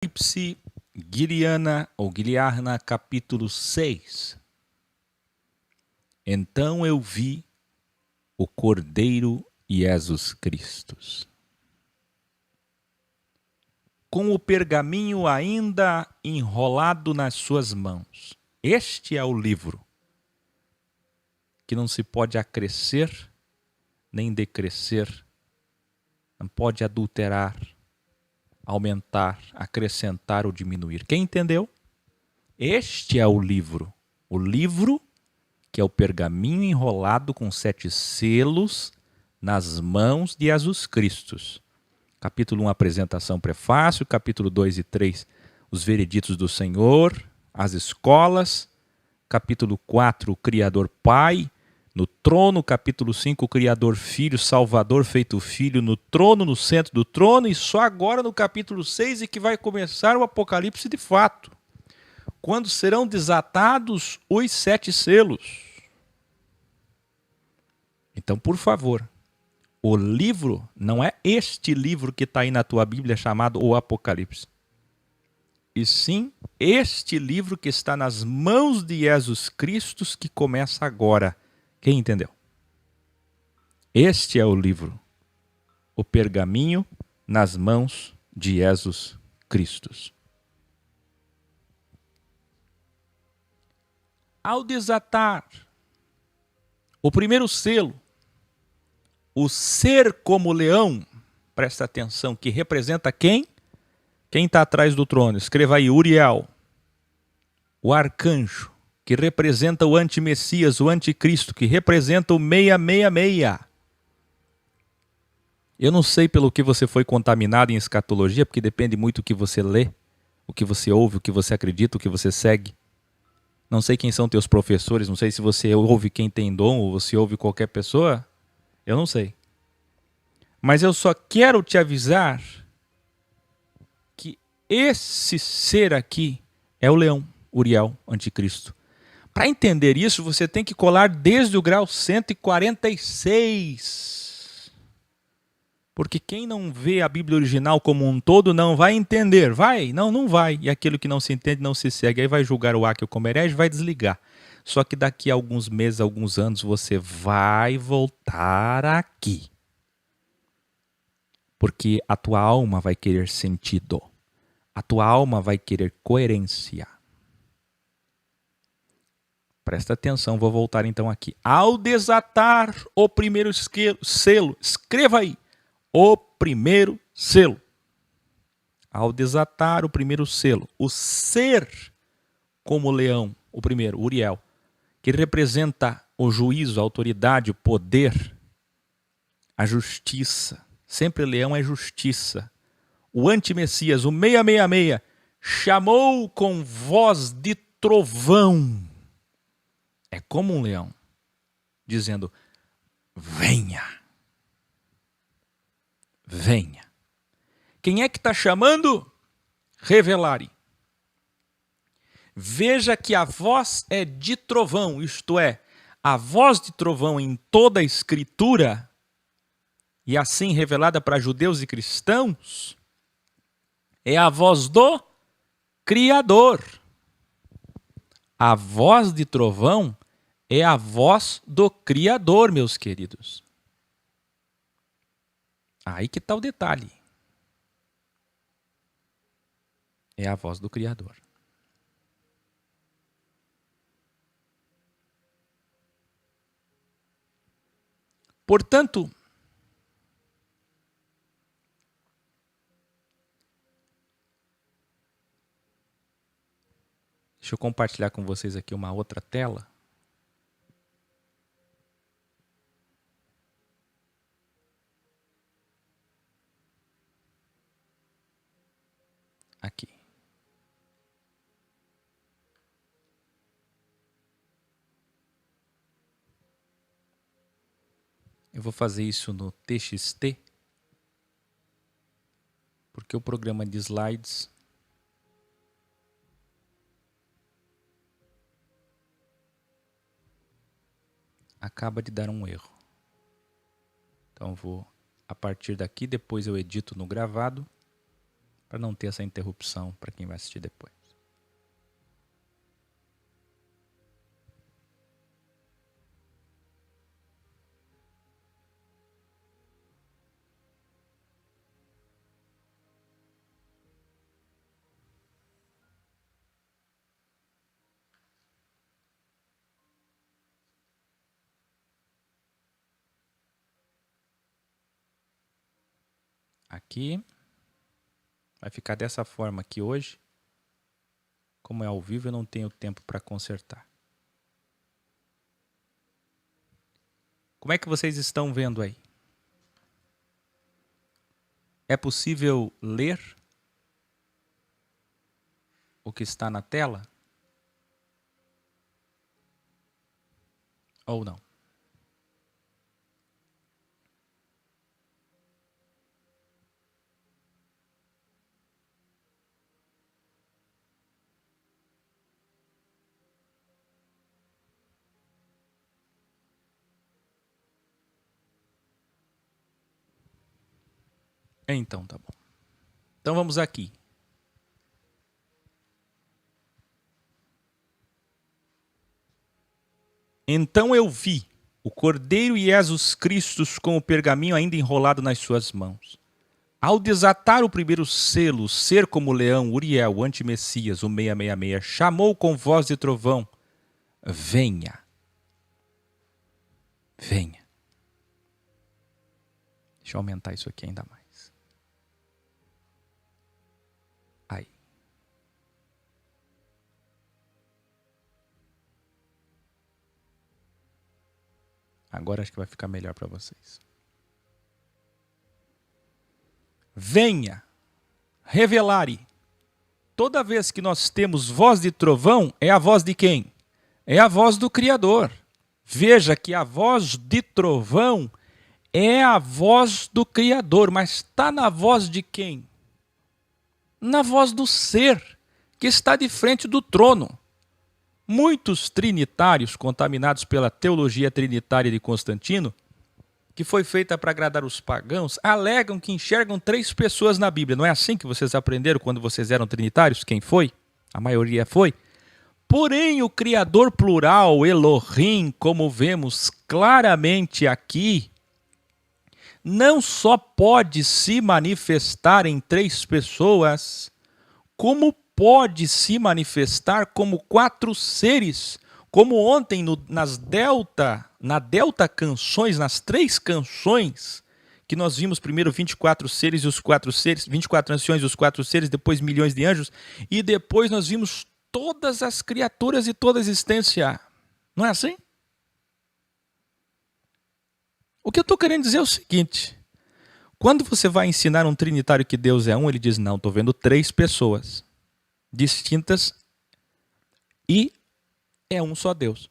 Apocalipse Guiliana ou Guiliarna, capítulo 6. Então eu vi o Cordeiro Jesus Cristo, com o pergaminho ainda enrolado nas suas mãos. Este é o livro que não se pode acrescer nem decrescer, não pode adulterar, aumentar, acrescentar ou diminuir. Quem entendeu? Este é o livro que é o pergaminho enrolado com 7 selos nas mãos de Jesus Cristo. Capítulo 1, apresentação, prefácio. Capítulo 2 e 3, os vereditos do Senhor, as escolas. Capítulo 4, o Criador Pai no trono. Capítulo 5, o Criador Filho, Salvador feito Filho no trono, no centro do trono. E só agora no capítulo 6 é que vai começar o Apocalipse de fato, quando serão desatados os 7 selos. Então, por favor, o livro não é este livro que está aí na tua Bíblia chamado o Apocalipse, e sim este livro que está nas mãos de Jesus Cristo, que começa agora. Quem entendeu? Este é o livro, o pergaminho nas mãos de Jesus Cristo. Ao desatar o primeiro selo, o ser como leão, presta atenção, que representa quem? Quem está atrás do trono? Escreva aí, Uriel, o arcanjo, que representa o antimessias, o anticristo, que representa o 666. Eu não sei pelo que você foi contaminado em escatologia, porque depende muito do que você lê, o que você ouve, o que você acredita, o que você segue. Não sei quem são teus professores, não sei se você ouve quem tem dom ou você ouve qualquer pessoa. Eu não sei. Mas eu só quero te avisar que esse ser aqui é o leão, Uriel, anticristo. Para entender isso, você tem que colar desde o grau 146. Porque quem não vê a Bíblia original como um todo não vai entender. Vai? Não vai. E aquilo que não se entende não se segue. Aí vai julgar o Áquio como herege, vai desligar. Só que daqui a alguns meses, alguns anos, você vai voltar aqui. Porque a tua alma vai querer sentido. A tua alma vai querer coerência. Presta atenção, vou voltar então aqui. Ao desatar o primeiro selo, escreva aí, o primeiro selo. Ao desatar o primeiro selo, o ser como leão, o primeiro, Uriel, que representa o juízo, a autoridade, o poder, a justiça. Sempre leão é justiça. O antimessias, o 666, chamou com voz de trovão. É como um leão, dizendo, venha. Venha. Quem é que está chamando? Revelare. Veja que a voz é de trovão, isto é, a voz de trovão em toda a Escritura, e assim revelada para judeus e cristãos, é a voz do Criador. A voz de trovão é a voz do Criador, meus queridos. Aí que está o detalhe. É a voz do Criador. Portanto, deixa eu compartilhar com vocês aqui uma outra tela. Aqui. Eu vou fazer isso no TXT, porque o programa de slides acaba de dar um erro. Então vou, a partir daqui, depois eu edito no gravado para não ter essa interrupção para quem vai assistir depois. Aqui vai ficar dessa forma aqui hoje. Como é ao vivo, eu não tenho tempo para consertar. Como é que vocês estão vendo aí? É possível ler o que está na tela? Ou não? Então, tá bom. Então vamos aqui. Então eu vi o Cordeiro e Jesus Cristo com o pergaminho ainda enrolado nas suas mãos. Ao desatar o primeiro selo, ser como o leão, Uriel, o antimessias, o 666, chamou com voz de trovão: venha. Venha. Deixa eu aumentar isso aqui ainda mais. Aí. Agora acho que vai ficar melhor para vocês. Venha, revelare. Toda vez que nós temos voz de trovão, é a voz de quem? É a voz do Criador. Veja que a voz de trovão é a voz do Criador, mas está na voz de quem? Na voz do ser que está de frente do trono. Muitos trinitários, contaminados pela teologia trinitária de Constantino, que foi feita para agradar os pagãos, alegam que enxergam 3 pessoas na Bíblia. Não é assim que vocês aprenderam quando vocês eram trinitários? Quem foi? A maioria foi. Porém, o Criador plural, Elohim, como vemos claramente aqui, não só pode se manifestar em 3 pessoas, como pode se manifestar como 4 seres, como ontem na Delta Canções, nas 3 canções, que nós vimos primeiro 24 seres e os 4 seres, 24 anciões e os 4 seres, depois milhões de anjos, e depois nós vimos todas as criaturas e toda a existência. Não é assim? O que eu estou querendo dizer é o seguinte: quando você vai ensinar um trinitário que Deus é um, ele diz: não, estou vendo 3 pessoas distintas e é um só Deus.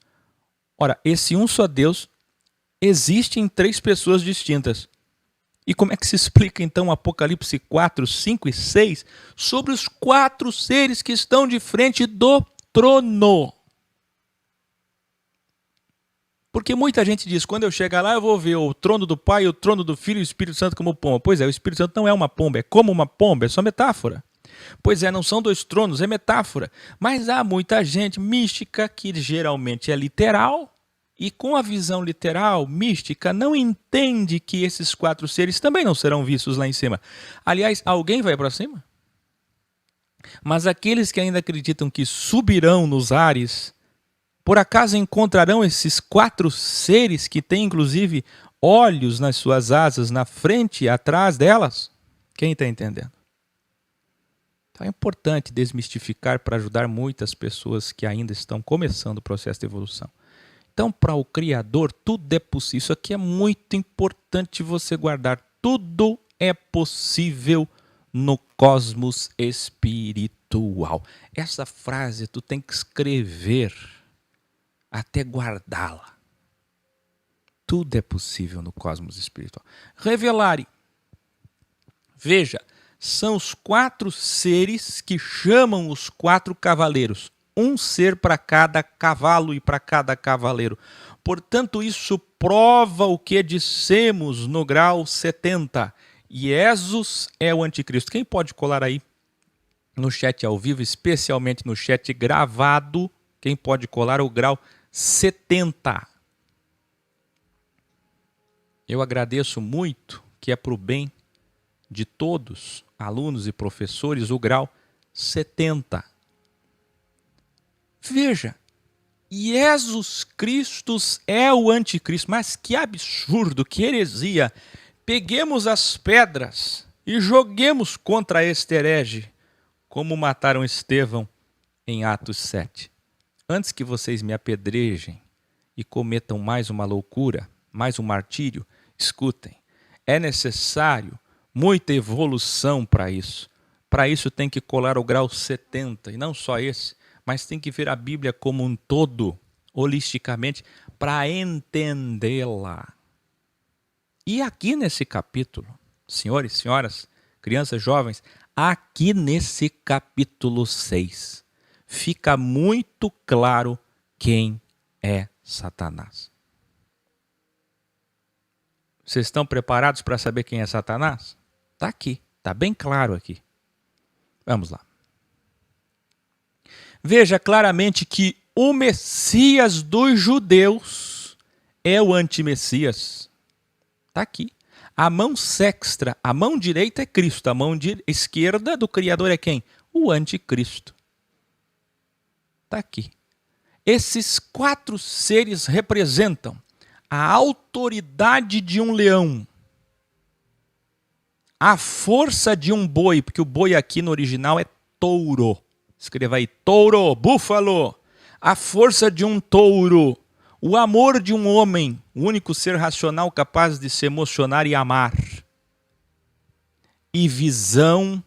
Ora, esse um só Deus existe em 3 pessoas distintas. E como é que se explica então Apocalipse 4, 5 e 6 sobre os 4 seres que estão de frente do trono? Porque muita gente diz: quando eu chegar lá eu vou ver o trono do Pai, o trono do Filho e o Espírito Santo como pomba. Pois é, o Espírito Santo não é uma pomba, é como uma pomba, é só metáfora. Pois é, não são 2 tronos, é metáfora. Mas há muita gente mística que geralmente é literal e com a visão literal, mística, não entende que esses 4 seres também não serão vistos lá em cima. Aliás, alguém vai para cima? Mas aqueles que ainda acreditam que subirão nos ares, por acaso encontrarão esses 4 seres que têm inclusive olhos nas suas asas, na frente e atrás delas? Quem está entendendo? Então é importante desmistificar para ajudar muitas pessoas que ainda estão começando o processo de evolução. Então, para o Criador, tudo é possível. Isso aqui é muito importante você guardar. Tudo é possível no cosmos espiritual. Essa frase tu tem que escrever até guardá-la. Tudo é possível no cosmos espiritual. Revelare. Veja, são os 4 seres que chamam os 4 cavaleiros. Um ser para cada cavalo e para cada cavaleiro. Portanto, isso prova o que dissemos no grau 70. Jesus é o anticristo. Quem pode colar aí no chat ao vivo, especialmente no chat gravado. Quem pode colar o grau 70. Eu agradeço muito, que é para o bem de todos, alunos e professores, o grau 70. Veja, Jesus Cristo é o anticristo. Mas que absurdo, que heresia. Peguemos as pedras e joguemos contra este herege, como mataram Estevão em Atos 7. Antes que vocês me apedrejem e cometam mais uma loucura, mais um martírio, escutem, é necessário muita evolução para isso. Para isso tem que colar o grau 70, e não só esse, mas tem que ver a Bíblia como um todo, holisticamente, para entendê-la. E aqui nesse capítulo, senhores, senhoras, crianças, jovens, aqui nesse capítulo 6, fica muito claro quem é Satanás. Vocês estão preparados para saber quem é Satanás? Está aqui, está bem claro aqui. Vamos lá. Veja claramente que o Messias dos judeus é o antimessias. Está aqui. A mão sexta, a mão direita é Cristo, a mão esquerda do Criador é quem? O anticristo. Está aqui. Esses 4 seres representam a autoridade de um leão, a força de um boi, porque o boi aqui no original é touro. Escreva aí, touro, búfalo. A força de um touro, o amor de um homem, o único ser racional capaz de se emocionar e amar. E visão,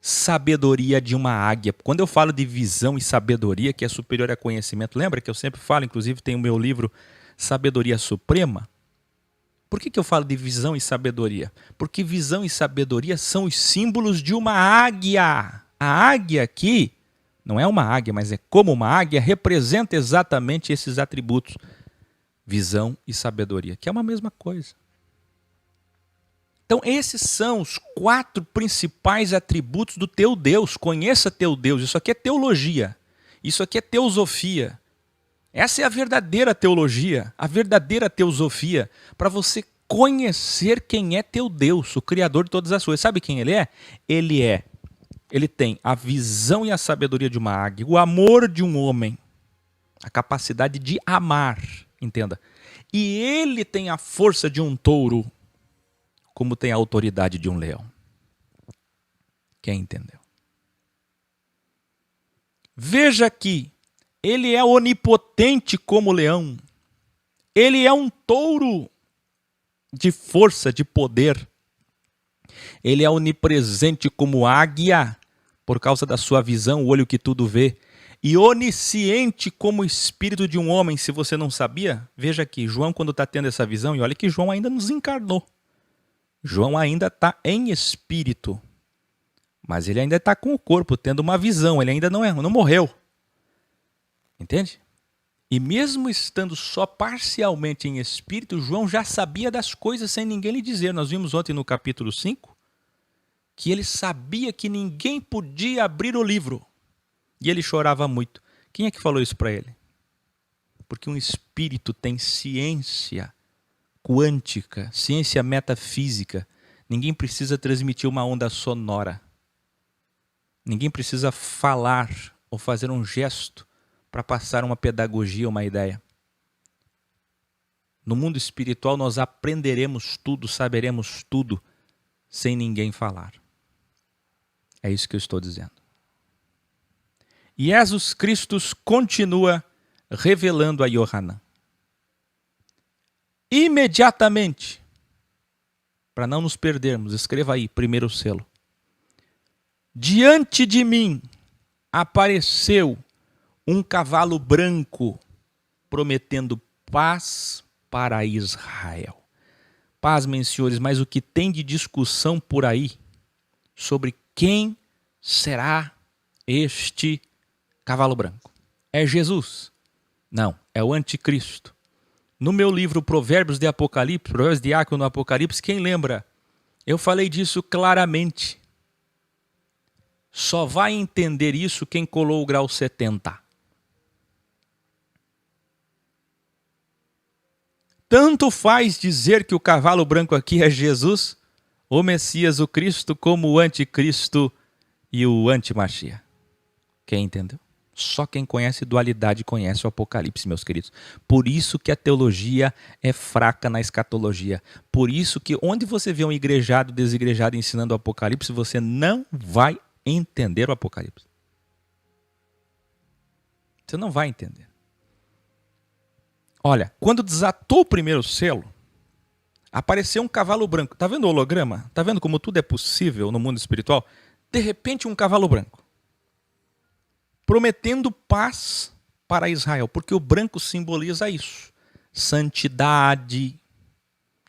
sabedoria de uma águia. Quando eu falo de visão e sabedoria, que é superior a conhecimento, lembra que eu sempre falo, inclusive tem o meu livro Sabedoria Suprema? Por que eu falo de visão e sabedoria? Porque visão e sabedoria são os símbolos de uma águia. A águia aqui, não é uma águia, mas é como uma águia, representa exatamente esses atributos. Visão e sabedoria, que é uma mesma coisa. Então esses são os 4 principais atributos do teu Deus. Conheça teu Deus. Isso aqui é teologia. Isso aqui é teosofia. Essa é a verdadeira teologia, a verdadeira teosofia, para você conhecer quem é teu Deus, o Criador de todas as coisas. Sabe quem ele é? Ele tem a visão e a sabedoria de uma águia, o amor de um homem, a capacidade de amar, entenda. E ele tem a força de um touro, como tem a autoridade de um leão. Quem entendeu? Veja aqui. Ele é onipotente como o leão. Ele é um touro de força, de poder. Ele é onipresente como águia, por causa da sua visão, o olho que tudo vê. E onisciente como o espírito de um homem, se você não sabia. Veja aqui, João quando está tendo essa visão, e olha que João ainda nos encarnou. João ainda está em espírito. Mas ele ainda está com o corpo, tendo uma visão. Ele ainda não morreu. Entende? E mesmo estando só parcialmente em espírito, João já sabia das coisas sem ninguém lhe dizer. Nós vimos ontem no capítulo 5 que ele sabia que ninguém podia abrir o livro. E ele chorava muito. Quem é que falou isso para ele? Porque um espírito tem ciência quântica, ciência metafísica. Ninguém precisa transmitir uma onda sonora. Ninguém precisa falar ou fazer um gesto para passar uma pedagogia, uma ideia. No mundo espiritual nós aprenderemos tudo, saberemos tudo, sem ninguém falar. É isso que eu estou dizendo. E Jesus Cristo continua revelando a Yohanan. Imediatamente, para não nos perdermos, escreva aí, primeiro selo. Diante de mim apareceu um cavalo branco, prometendo paz para Israel. Pasmem, senhores, mas o que tem de discussão por aí sobre quem será este cavalo branco? É Jesus? Não, é o anticristo. No meu livro Provérbios de Apocalipse, Provérbios Diácono no Apocalipse, quem lembra? Eu falei disso claramente. Só vai entender isso quem colou o grau 70. Tanto faz dizer que o cavalo branco aqui é Jesus, o Messias, o Cristo, como o anticristo e o antimachia. Quem entendeu? Só quem conhece dualidade conhece o Apocalipse, meus queridos. Por isso que a teologia é fraca na escatologia. Por isso que onde você vê um igrejado, desigrejado ensinando o Apocalipse, você não vai entender o Apocalipse. Você não vai entender. Olha, quando desatou o primeiro selo, apareceu um cavalo branco. Está vendo o holograma? Está vendo como tudo é possível no mundo espiritual? De repente, um cavalo branco. Prometendo paz para Israel. Porque o branco simboliza isso. Santidade,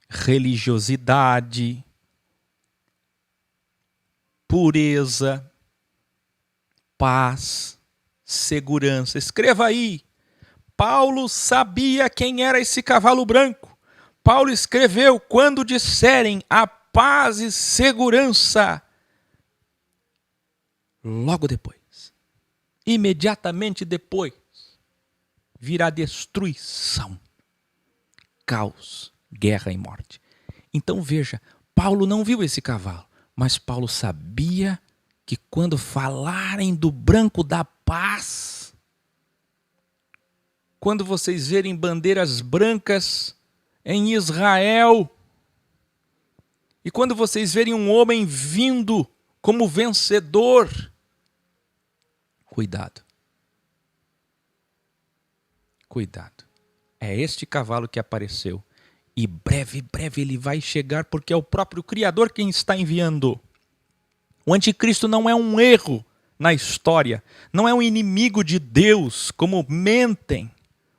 religiosidade, pureza, paz, segurança. Escreva aí. Paulo sabia quem era esse cavalo branco. Paulo escreveu: quando disserem a paz e segurança, logo depois, imediatamente depois, virá destruição, caos, guerra e morte. Então veja, Paulo não viu esse cavalo, mas Paulo sabia que quando falarem do branco da paz, quando vocês verem bandeiras brancas em Israel, e quando vocês verem um homem vindo como vencedor, cuidado. Cuidado. É este cavalo que apareceu. E breve ele vai chegar, porque é o próprio Criador quem está enviando. O anticristo não é um erro na história, não é um inimigo de Deus, como mentem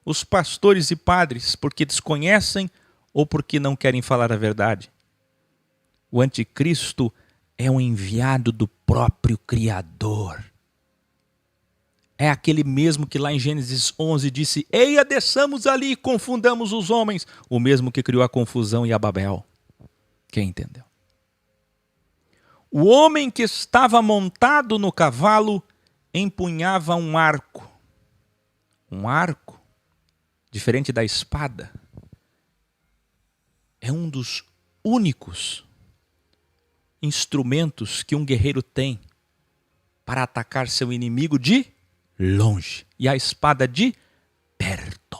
os pastores e padres, porque desconhecem ou porque não querem falar a verdade. O anticristo é um enviado do próprio Criador. É aquele mesmo que lá em Gênesis 11 disse: eia, desçamos ali e confundamos os homens. O mesmo que criou a confusão e a Babel. Quem entendeu? O homem que estava montado no cavalo empunhava um arco. Um arco, diferente da espada, é um dos únicos instrumentos que um guerreiro tem para atacar seu inimigo de longe. E a espada de perto.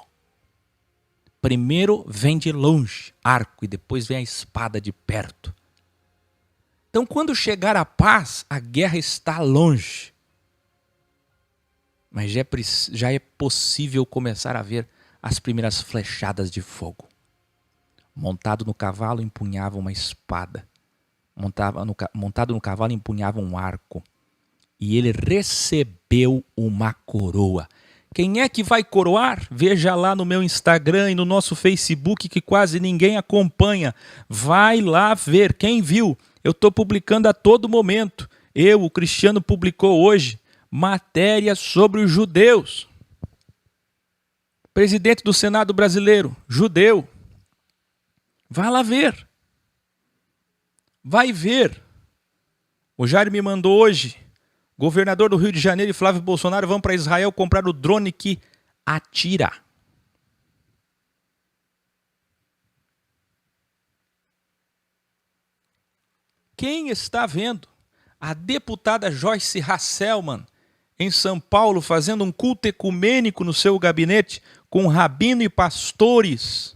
Primeiro vem de longe, arco, e depois vem a espada de perto. Então, quando chegar a paz, a guerra está longe. Mas já é possível começar a ver as primeiras flechadas de fogo. Montado no cavalo, empunhava uma espada. Montado no cavalo, empunhava um arco. E ele recebeu uma coroa. Quem é que vai coroar? Veja lá no meu Instagram e no nosso Facebook, que quase ninguém acompanha. Vai lá ver. Quem viu? Eu estou publicando a todo momento. O Cristiano, publicou hoje matéria sobre os judeus. Presidente do Senado brasileiro, judeu. Vai lá ver. Vai ver. O Jair me mandou hoje. Governador do Rio de Janeiro e Flávio Bolsonaro vão para Israel comprar o drone que atira. Quem está vendo? A deputada Joyce Hasselmann, em São Paulo, fazendo um culto ecumênico no seu gabinete, com rabino e pastores.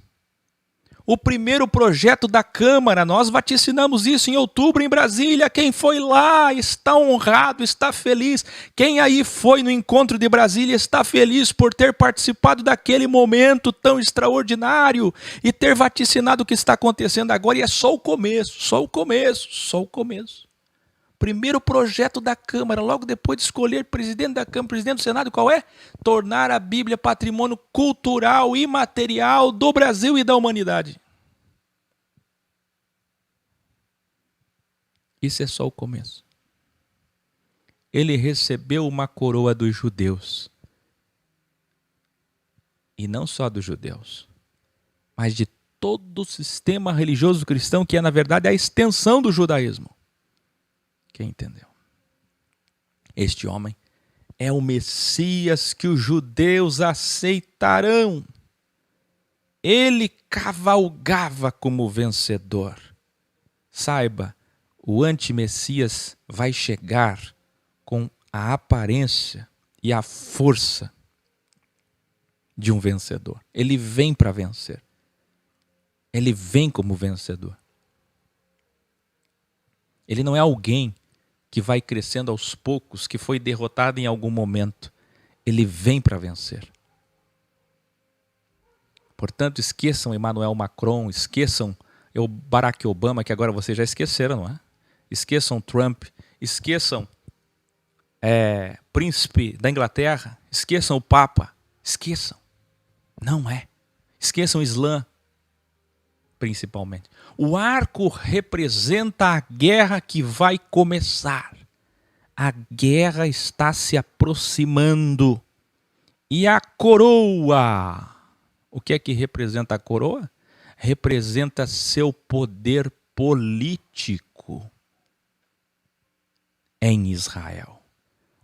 O primeiro projeto da Câmara, nós vaticinamos isso em outubro em Brasília. Quem foi lá está honrado, está feliz. Quem aí foi no encontro de Brasília está feliz por ter participado daquele momento tão extraordinário e ter vaticinado o que está acontecendo agora. E é só o começo, só o começo, só o começo. Primeiro projeto da Câmara, logo depois de escolher presidente da Câmara, presidente do Senado, qual é? Tornar a Bíblia patrimônio cultural e material do Brasil e da humanidade. Isso é só o começo. Ele recebeu uma coroa dos judeus. E não só dos judeus, mas de todo o sistema religioso cristão, que é, na verdade, a extensão do judaísmo. Quem entendeu? Este homem é o Messias que os judeus aceitarão. Ele cavalgava como vencedor. Saiba, o anti-Messias vai chegar com a aparência e a força de um vencedor. Ele vem para vencer. Ele vem como vencedor. Ele não é alguém que vai crescendo aos poucos, que foi derrotado em algum momento. Ele vem para vencer. Portanto, esqueçam Emmanuel Macron, esqueçam o Barack Obama, que agora vocês já esqueceram, não é? Esqueçam Trump, esqueçam príncipe da Inglaterra, esqueçam o Papa, esqueçam. Não é. Esqueçam o Islã, principalmente. O arco representa a guerra que vai começar. A guerra está se aproximando. E a coroa, o que é que representa a coroa? Representa seu poder político em Israel.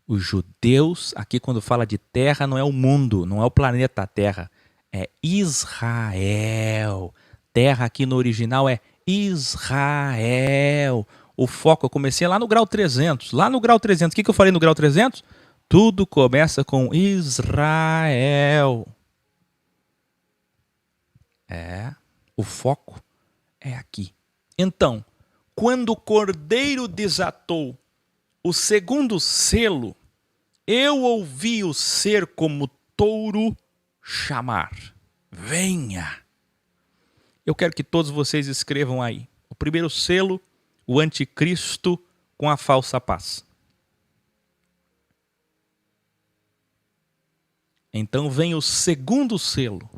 Os judeus, aqui quando fala de terra, não é o mundo, não é o planeta Terra, é Israel. Terra aqui no original é Israel. O foco, eu comecei lá no grau 300. Lá no grau 300, o que eu falei no grau 300? Tudo começa com Israel. O foco é aqui. Então, quando o Cordeiro desatou o segundo selo, eu ouvi o ser como touro chamar: venha. Eu quero que todos vocês escrevam aí. O primeiro selo, o anticristo com a falsa paz. Então vem o segundo selo,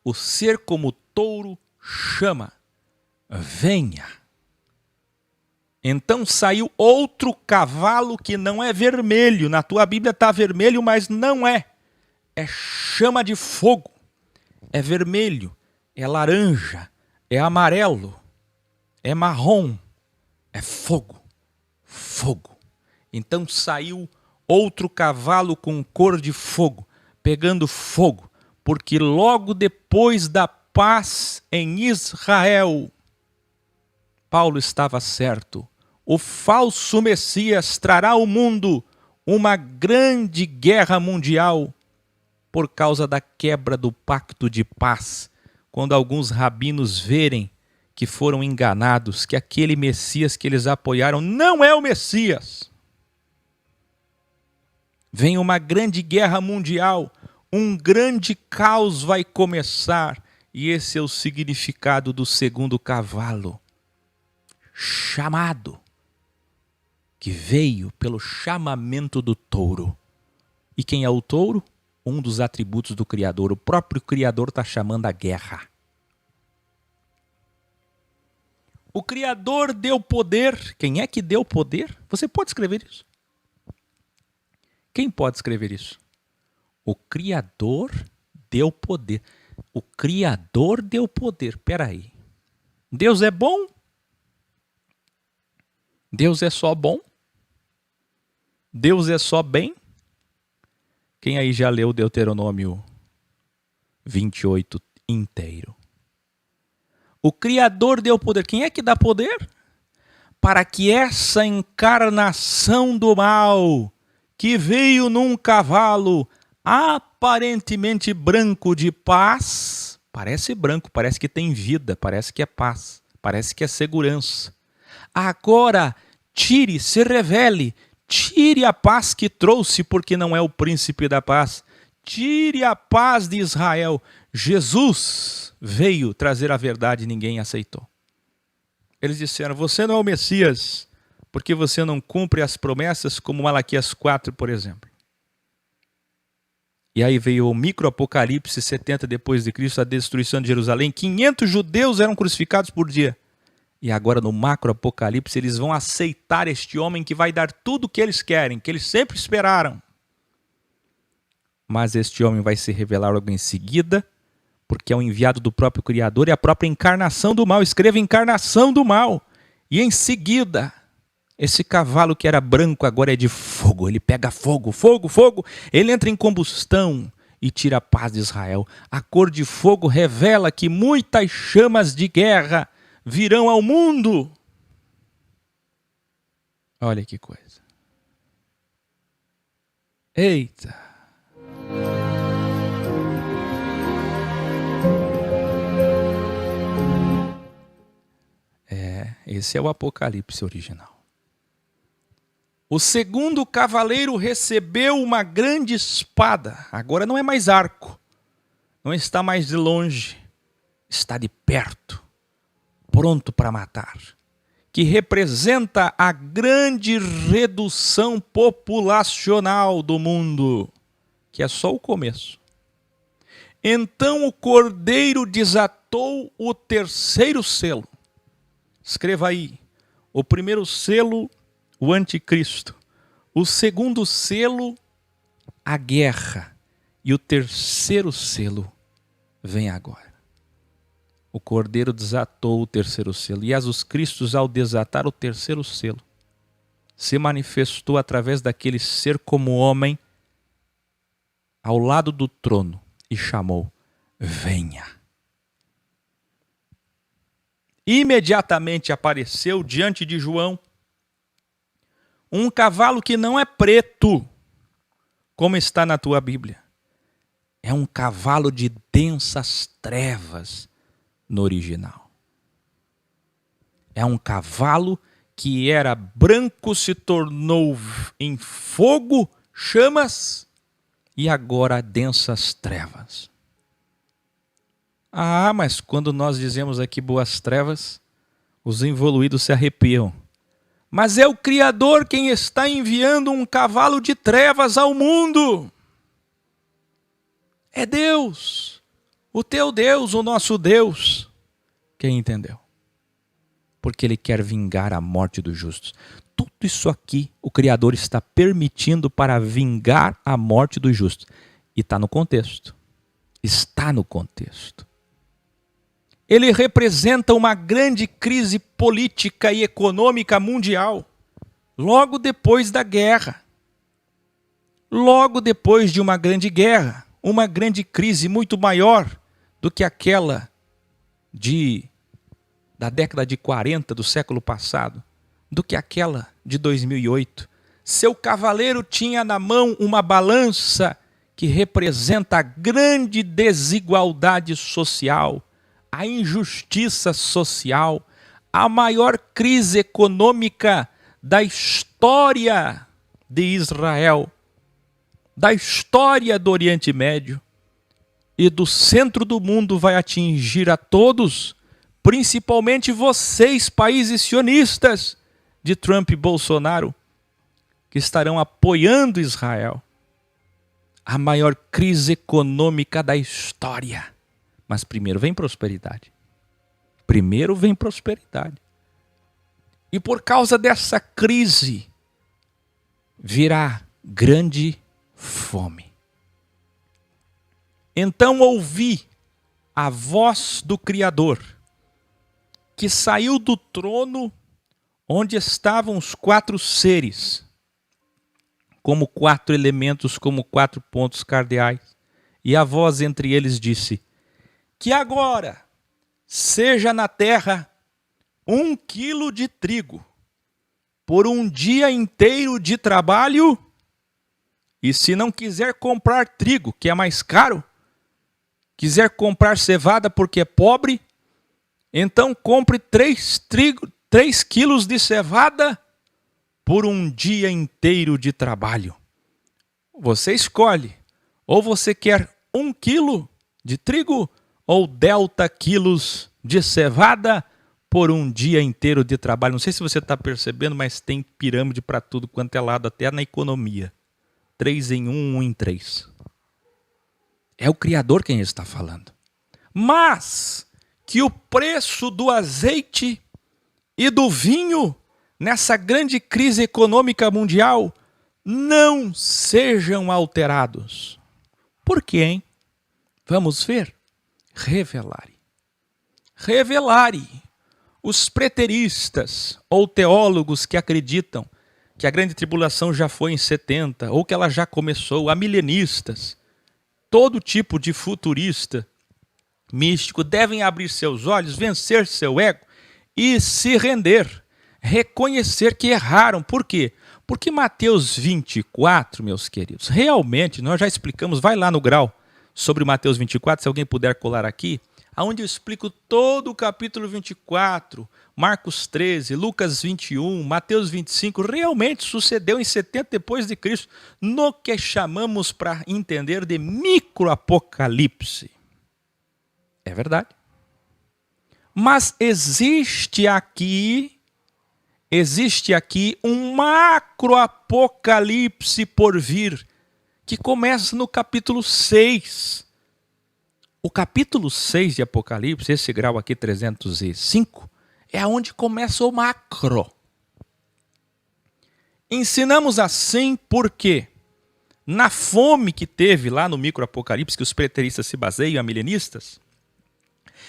o ser como touro chama: venha. Então saiu outro cavalo que não é vermelho. Na tua Bíblia está vermelho, mas não é. É chama de fogo. É vermelho, é laranja, é amarelo, é marrom, é fogo. Fogo. Então saiu outro cavalo com cor de fogo, pegando fogo, porque logo depois da paz em Israel, Paulo estava certo. O falso Messias trará ao mundo uma grande guerra mundial por causa da quebra do pacto de paz, quando alguns rabinos verem que foram enganados, que aquele Messias que eles apoiaram não é o Messias. Vem uma grande guerra mundial, um grande caos vai começar, e esse é o significado do segundo cavalo. Chamado, que veio pelo chamamento do touro. E quem é o touro? Um dos atributos do Criador. O próprio Criador está chamando a guerra. O Criador deu poder. Quem é que deu poder? Você pode escrever isso? Quem pode escrever isso? O Criador deu poder. O Criador deu poder. Espera aí. Deus é bom? Deus é só bom? Deus é só bem? Quem aí já leu Deuteronômio 28 inteiro? O Criador deu poder. Quem é que dá poder? Para que essa encarnação do mal, que veio num cavalo aparentemente branco de paz, parece branco, parece que tem vida, parece que é paz, parece que é segurança. Agora tire, se revele, tire a paz que trouxe, porque não é o príncipe da paz. Tire a paz de Israel. Jesus veio trazer a verdade e ninguém aceitou. Eles disseram: você não é o Messias, porque você não cumpre as promessas, como Malaquias 4, por exemplo. E aí veio o micro-apocalipse, 70 depois de Cristo, a destruição de Jerusalém. 500 judeus eram crucificados por dia. E agora no macro-apocalipse eles vão aceitar este homem que vai dar tudo o que eles querem, que eles sempre esperaram. Mas este homem vai se revelar logo em seguida, porque é o enviado do próprio Criador e a própria encarnação do mal. Escreva encarnação do mal. E em seguida, Esse cavalo que era branco agora é de fogo. Ele pega fogo, fogo, fogo. Ele entra em combustão e tira a paz de Israel. A cor de fogo revela que muitas chamas de guerra virão ao mundo. Olha que coisa. Eita. Esse é o Apocalipse original. O segundo cavaleiro recebeu uma grande espada. Agora não é mais arco. Não está mais de longe. Está de perto. Pronto para matar. Que representa a grande redução populacional do mundo. Que é só o começo. Então o cordeiro desatou o terceiro selo. Escreva aí. O primeiro selo, o anticristo. O segundo selo, a guerra. E o terceiro selo vem agora. O cordeiro desatou o terceiro selo. E Jesus Cristo, ao desatar o terceiro selo, se manifestou através daquele ser como homem ao lado do trono e chamou: venha. Imediatamente apareceu diante de João um cavalo que não é preto, como está na tua Bíblia. É um cavalo de densas trevas no original. É um cavalo que era branco, se tornou em fogo, chamas, e agora densas trevas. Ah, mas quando nós dizemos aqui boas trevas, os evoluídos se arrepiam. Mas é o Criador quem está enviando um cavalo de trevas ao mundo. É Deus, o teu Deus, o nosso Deus. Quem entendeu? Porque Ele quer vingar a morte dos justos. Tudo isso aqui o Criador está permitindo para vingar a morte dos justos. E está no contexto. Está no contexto. Ele representa uma grande crise política e econômica mundial, logo depois da guerra. Logo depois de uma grande guerra, uma grande crise muito maior do que aquela da década de 40 do século passado, do que aquela de 2008. Seu cavaleiro tinha na mão uma balança que representa a grande desigualdade social, a injustiça social, a maior crise econômica da história de Israel, da história do Oriente Médio e do centro do mundo, vai atingir a todos, principalmente vocês, países sionistas de Trump e Bolsonaro, que estarão apoiando Israel. A maior crise econômica da história. Mas primeiro vem prosperidade. Primeiro vem prosperidade. E por causa dessa crise, virá grande fome. Então ouvi a voz do Criador, que saiu do trono onde estavam os 4 seres, como 4 elementos, como 4 pontos cardeais. E a voz entre eles disse: que agora seja na terra 1 quilo de trigo por um dia inteiro de trabalho, e se não quiser comprar trigo, que é mais caro, quiser comprar cevada porque é pobre, então compre 3 quilos de cevada por um dia inteiro de trabalho. Você escolhe, ou você quer 1 quilo de trigo, ou delta quilos de cevada por um dia inteiro de trabalho. Não sei se você está percebendo, mas tem pirâmide para tudo quanto é lado, até na economia. 3 em 1, 1 em 3. É o Criador quem está falando. Mas que o preço do azeite e do vinho, nessa grande crise econômica mundial, não sejam alterados. Por quê, hein? Vamos ver. Revelare. Os preteristas ou teólogos que acreditam que a grande tribulação já foi em 70 ou que ela já começou, amilenistas, todo tipo de futurista místico devem abrir seus olhos, vencer seu ego e se render, reconhecer que erraram. Por quê? Porque Mateus 24, meus queridos, realmente, nós já explicamos, vai lá no grau sobre Mateus 24, se alguém puder colar aqui, onde eu explico todo o capítulo 24, Marcos 13, Lucas 21, Mateus 25, realmente sucedeu em 70 depois de Cristo, no que chamamos para entender de microapocalipse. É verdade. Mas existe aqui um macroapocalipse por vir, que começa no capítulo 6. O capítulo 6 de Apocalipse, esse grau aqui 305, é onde começa o macro. Ensinamos assim porque na fome que teve lá no microapocalipse, que os preteristas se baseiam, amilenistas,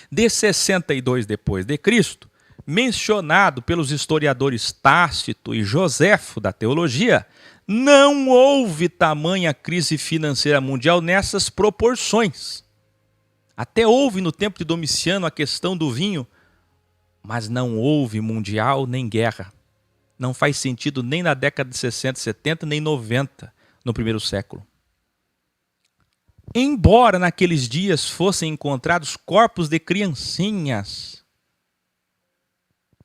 de 62 depois de Cristo, mencionado pelos historiadores Tácito e Joséfo da teologia, não houve tamanha crise financeira mundial nessas proporções. Até houve no tempo de Domiciano a questão do vinho, mas não houve mundial nem guerra. Não faz sentido nem na década de 60, 70, nem 90 no primeiro século. Embora naqueles dias fossem encontrados corpos de criancinhas,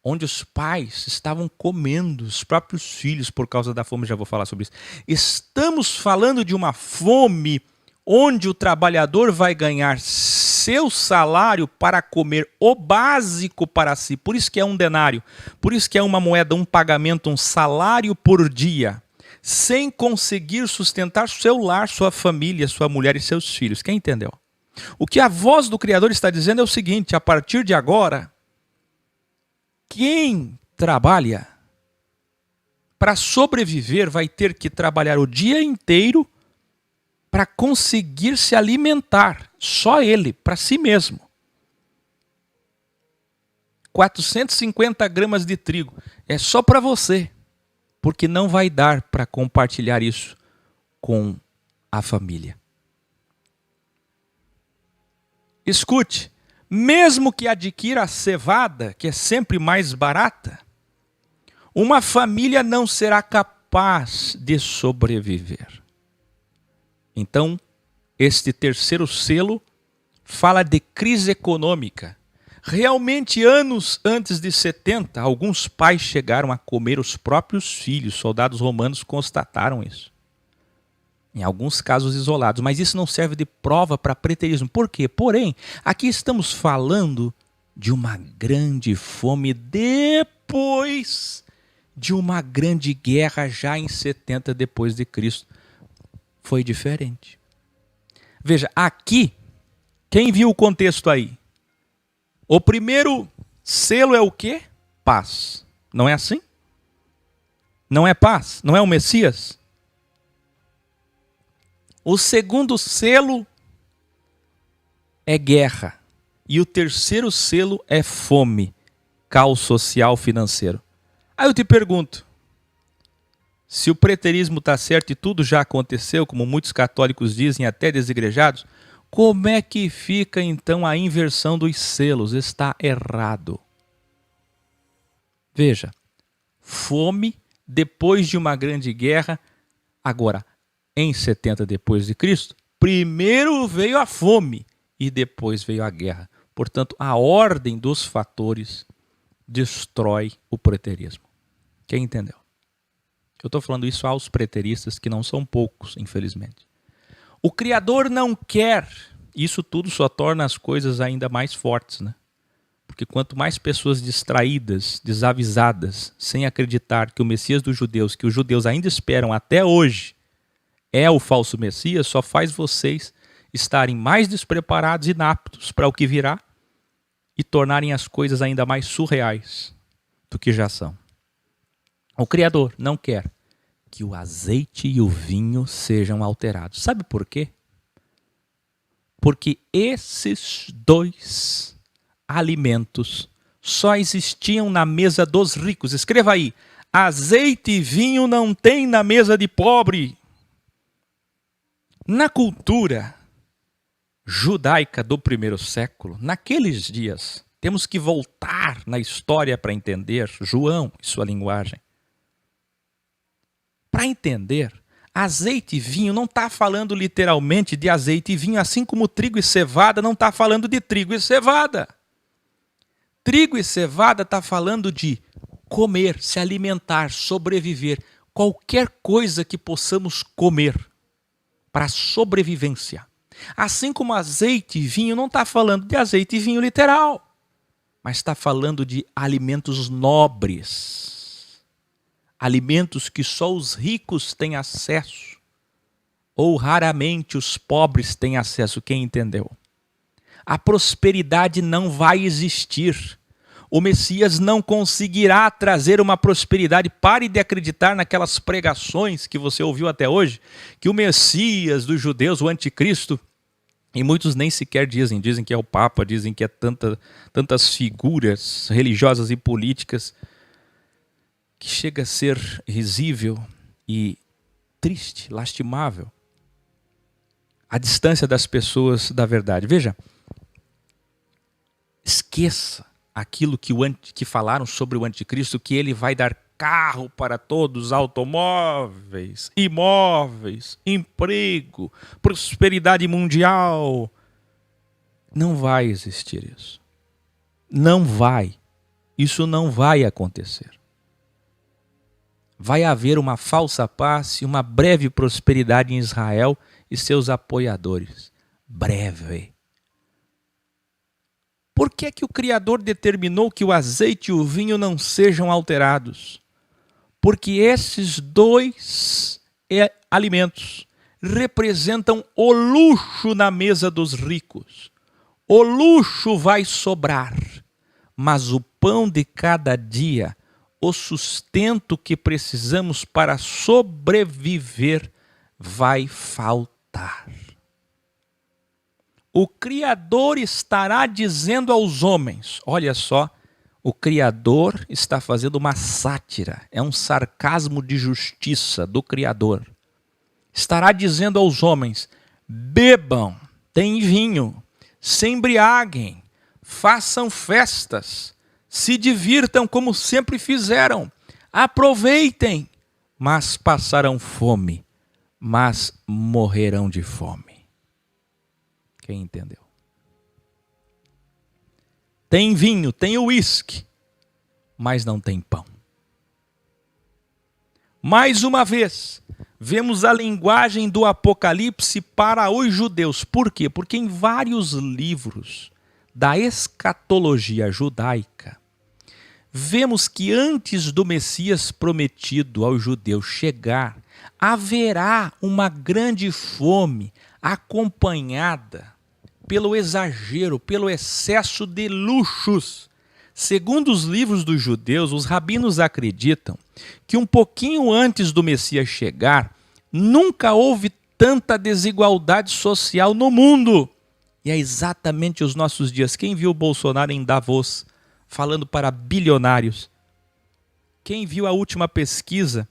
onde os pais estavam comendo os próprios filhos por causa da fome, já vou falar sobre isso. Estamos falando de uma fome onde o trabalhador vai ganhar seu salário para comer o básico para si. Por isso que é um denário, por isso que é uma moeda, um pagamento, um salário por dia, sem conseguir sustentar seu lar, sua família, sua mulher e seus filhos. Quem entendeu? O que a voz do Criador está dizendo é o seguinte: a partir de agora, quem trabalha para sobreviver vai ter que trabalhar o dia inteiro para conseguir se alimentar, só ele, para si mesmo. 450 gramas de trigo é só para você, porque não vai dar para compartilhar isso com a família. Escute, mesmo que adquira a cevada, que é sempre mais barata, uma família não será capaz de sobreviver. Então, este terceiro selo fala de crise econômica. Realmente, anos antes de 70, alguns pais chegaram a comer os próprios filhos. Soldados romanos constataram isso. Em alguns casos isolados, mas isso não serve de prova para preterismo. Por quê? Porém, aqui estamos falando de uma grande fome depois de uma grande guerra já em 70 depois de Cristo. Foi diferente. Veja, aqui, quem viu o contexto aí? O primeiro selo é o quê? Paz. Não é assim? Não é paz? Não é o Messias? O segundo selo é guerra. E o terceiro selo é fome, caos social financeiro. Aí eu te pergunto, se o preterismo está certo e tudo já aconteceu, como muitos católicos dizem, até desigrejados, como é que fica então a inversão dos selos? Está errado. Veja, fome depois de uma grande guerra. Agora, em 70 depois de Cristo, primeiro veio a fome e depois veio a guerra. Portanto, a ordem dos fatores destrói o preterismo. Quem entendeu? Eu estou falando isso aos preteristas, que não são poucos, infelizmente. O Criador não quer, isso tudo só torna as coisas ainda mais fortes, né? Porque quanto mais pessoas distraídas, desavisadas, sem acreditar que o Messias dos judeus, que os judeus ainda esperam até hoje, é o falso Messias, só faz vocês estarem mais despreparados e inaptos para o que virá e tornarem as coisas ainda mais surreais do que já são. O Criador não quer que o azeite e o vinho sejam alterados. Sabe por quê? Porque esses dois alimentos só existiam na mesa dos ricos. Escreva aí: azeite e vinho não tem na mesa de pobre. Na cultura judaica do primeiro século, naqueles dias, temos que voltar na história para entender João e sua linguagem. Para entender, azeite e vinho não está falando literalmente de azeite e vinho, assim como trigo e cevada não está falando de trigo e cevada. Trigo e cevada está falando de comer, se alimentar, sobreviver. Qualquer coisa que possamos comer para sobrevivência. Assim como azeite e vinho não está falando de azeite e vinho literal, mas está falando de alimentos nobres. Alimentos que só os ricos têm acesso, ou raramente os pobres têm acesso. Quem entendeu? A prosperidade não vai existir. O Messias não conseguirá trazer uma prosperidade. Pare de acreditar naquelas pregações que você ouviu até hoje, que o Messias dos judeus, o anticristo, e muitos nem sequer dizem que é o Papa, dizem que é tantas figuras religiosas e políticas, que chega a ser risível e triste, lastimável, a distância das pessoas da verdade. Veja, esqueça aquilo que falaram sobre o anticristo, que ele vai dar carro para todos, automóveis, imóveis, emprego, prosperidade mundial. Não vai existir isso. Não vai. Isso não vai acontecer. Vai haver uma falsa paz e uma breve prosperidade em Israel e seus apoiadores. Breve. Por que é que o Criador determinou que o azeite e o vinho não sejam alterados? Porque esses dois alimentos representam o luxo na mesa dos ricos. O luxo vai sobrar, mas o pão de cada dia, o sustento que precisamos para sobreviver, vai faltar. O Criador estará dizendo aos homens, olha só, o Criador está fazendo uma sátira, é um sarcasmo de justiça do Criador. Estará dizendo aos homens: bebam, tem vinho, se embriaguem, façam festas, se divirtam como sempre fizeram, aproveitem, mas passarão fome, mas morrerão de fome. Quem entendeu? Tem vinho, tem uísque, mas não tem pão. Mais uma vez, vemos a linguagem do Apocalipse para os judeus. Por quê? Porque em vários livros da escatologia judaica, vemos que antes do Messias prometido aos judeus chegar, haverá uma grande fome acompanhada pelo exagero, pelo excesso de luxos. Segundo os livros dos judeus, os rabinos acreditam que um pouquinho antes do Messias chegar, nunca houve tanta desigualdade social no mundo. E é exatamente os nossos dias. Quem viu o Bolsonaro em Davos falando para bilionários? Quem viu a última pesquisa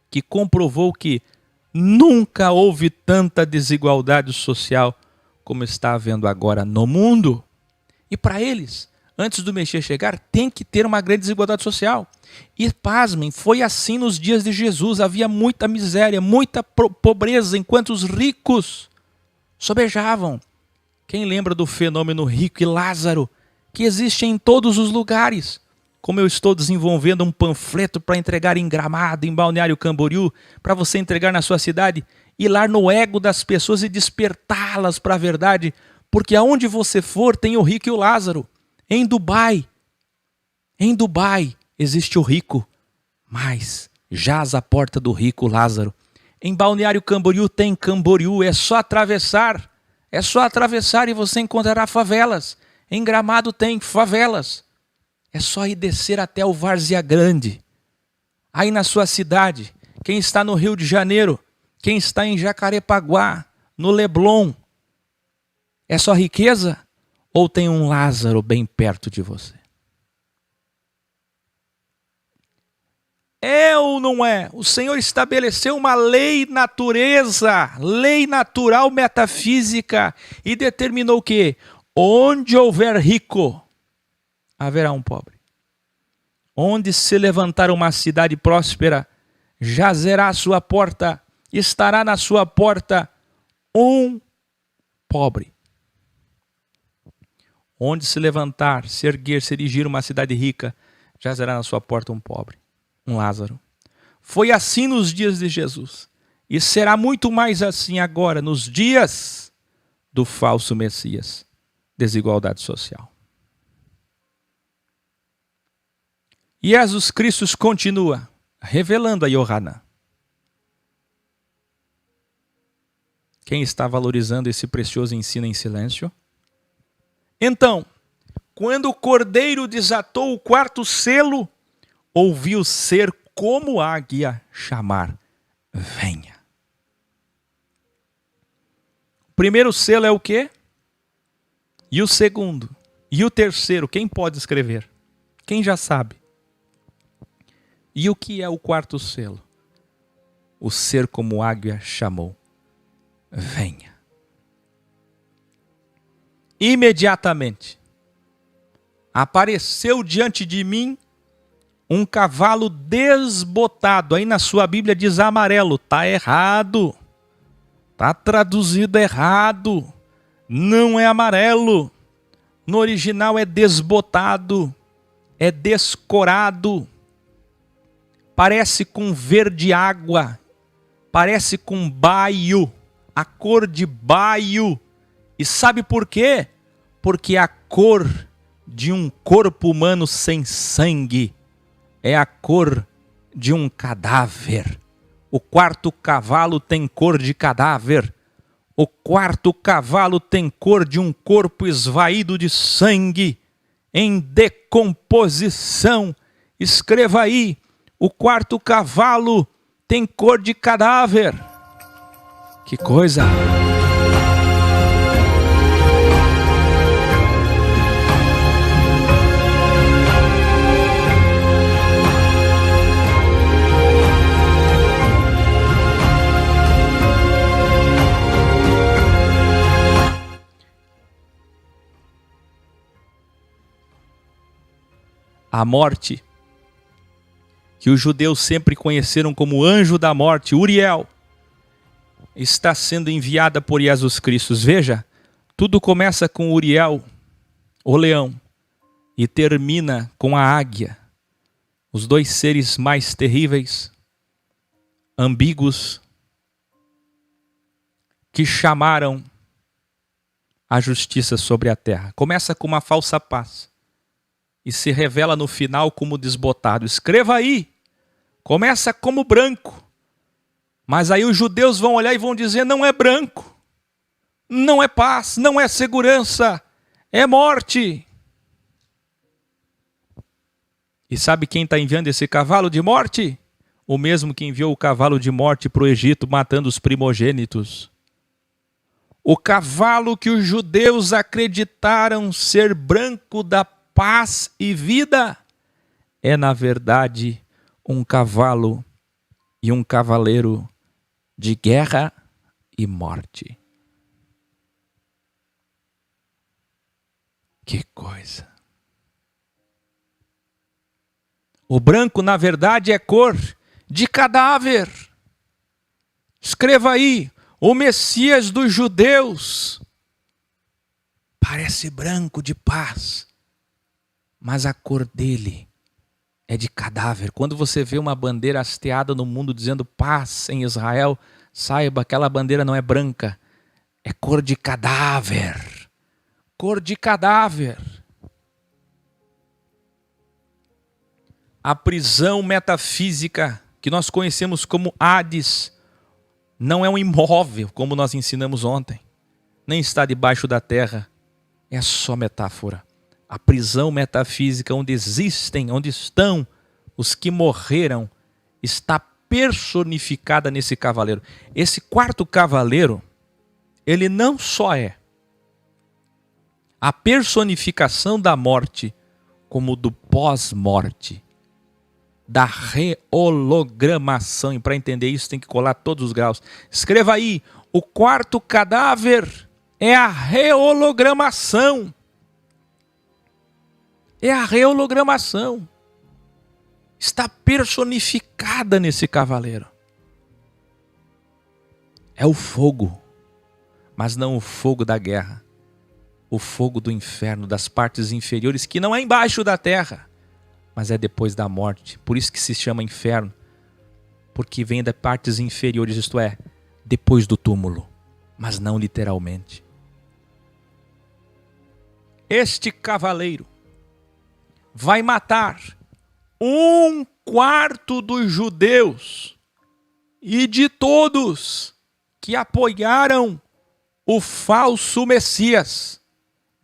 que comprovou que nunca houve tanta desigualdade social como está havendo agora no mundo? E para eles, antes do Messias chegar, tem que ter uma grande desigualdade social. E pasmem, foi assim nos dias de Jesus. Havia muita miséria, muita pobreza, enquanto os ricos sobejavam. Quem lembra do fenômeno rico e Lázaro, que existe em todos os lugares? Como eu estou desenvolvendo um panfleto para entregar em Gramado, em Balneário Camboriú, para você entregar na sua cidade, ir lá no ego das pessoas e despertá-las para a verdade, porque aonde você for tem o rico e o Lázaro. Em Dubai existe o rico, mas jaz à porta do rico Lázaro. Em Balneário Camboriú tem Camboriú, é só atravessar e você encontrará favelas. Em Gramado tem favelas. É só ir descer até o Várzea Grande. Aí na sua cidade, quem está no Rio de Janeiro, quem está em Jacarepaguá, no Leblon, é só riqueza? Ou tem um Lázaro bem perto de você? É ou não é? O Senhor estabeleceu uma lei natureza, lei natural metafísica, e determinou o quê? Onde houver rico, haverá um pobre. Onde se levantar uma cidade próspera, jazerá a sua porta, estará na sua porta um pobre. Onde se levantar, se erguer, se erigir uma cidade rica, jazerá na sua porta um pobre, um Lázaro. Foi assim nos dias de Jesus. E será muito mais assim agora, nos dias do falso Messias. Desigualdade social. E Jesus Cristo continua revelando a Yohanan. Quem está valorizando esse precioso ensino em silêncio? Então, quando o cordeiro desatou o quarto selo, ouviu ser como águia chamar: venha. O primeiro selo é o quê? E o segundo? E o terceiro? Quem pode escrever? Quem já sabe? E o que é o quarto selo? O ser como águia chamou: venha. Imediatamente apareceu diante de mim um cavalo desbotado. Aí na sua Bíblia diz amarelo. Está errado. Está traduzido errado. Não é amarelo. No original é desbotado. É descorado. Parece com verde água. Parece com baio. A cor de baio. E sabe por quê? Porque a cor de um corpo humano sem sangue é a cor de um cadáver. O quarto cavalo tem cor de cadáver. O quarto cavalo tem cor de um corpo esvaído de sangue, em decomposição. Escreva aí, o quarto cavalo tem cor de cadáver. Que coisa! A morte, que os judeus sempre conheceram como anjo da morte, Uriel, está sendo enviada por Jesus Cristo. Veja, tudo começa com Uriel, o leão, e termina com a águia. Os dois seres mais terríveis, ambíguos, que chamaram a justiça sobre a terra. Começa com uma falsa paz e se revela no final como desbotado. Escreva aí, começa como branco, mas aí os judeus vão olhar e vão dizer: não é branco, não é paz, não é segurança, é morte. E sabe quem está enviando esse cavalo de morte? O mesmo que enviou o cavalo de morte para o Egito, matando os primogênitos. O cavalo que os judeus acreditaram ser branco da paz e vida é, na verdade, um cavalo e um cavaleiro de guerra e morte. Que coisa! O branco, na verdade, é cor de cadáver. Escreva aí, o Messias dos judeus parece branco de paz, mas a cor dele é de cadáver. Quando você vê uma bandeira hasteada no mundo dizendo paz em Israel, saiba, aquela bandeira não é branca, é cor de cadáver. Cor de cadáver. A prisão metafísica que nós conhecemos como Hades não é um imóvel, como nós ensinamos ontem, nem está debaixo da terra, é só metáfora. A prisão metafísica onde estão os que morreram, está personificada nesse cavaleiro. Esse quarto cavaleiro, ele não só é a personificação da morte, como do pós-morte. da rehologramação. E para entender isso tem que colar todos os graus. Escreva aí, o quarto cadáver é a rehologramação. É a rehologramação. Está personificada nesse cavaleiro. É o fogo, mas não o fogo da guerra. O fogo do inferno, das partes inferiores, que não é embaixo da terra, mas é depois da morte. Por isso que se chama inferno, porque vem das partes inferiores, isto é, depois do túmulo, mas não literalmente. Este cavaleiro vai matar 1/4 dos judeus e de todos que apoiaram o falso Messias.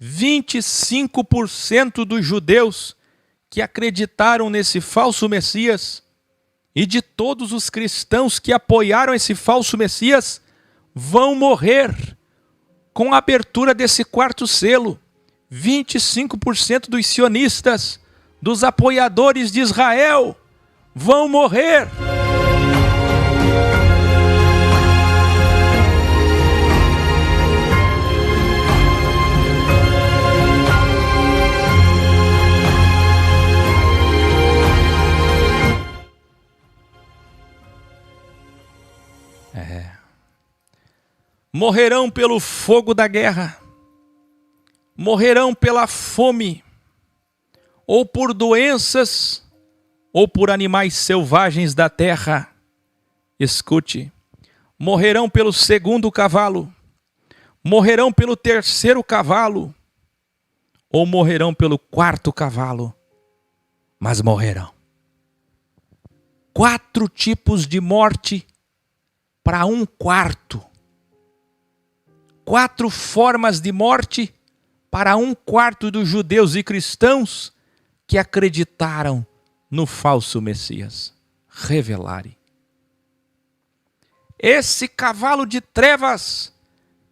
25% dos judeus que acreditaram nesse falso Messias e de todos os cristãos que apoiaram esse falso Messias vão morrer com a abertura desse quarto selo. 25% dos sionistas, dos apoiadores de Israel, vão morrer. Morrerão pelo fogo da guerra, morrerão pela fome, ou por doenças, ou por animais selvagens da terra. Escute, morrerão pelo segundo cavalo, morrerão pelo terceiro cavalo, ou morrerão pelo quarto cavalo, mas morrerão. 4 tipos de morte para 1/4. 4 formas de morte para 1/4 dos judeus e cristãos que acreditaram no falso Messias. Revelare. Esse cavalo de trevas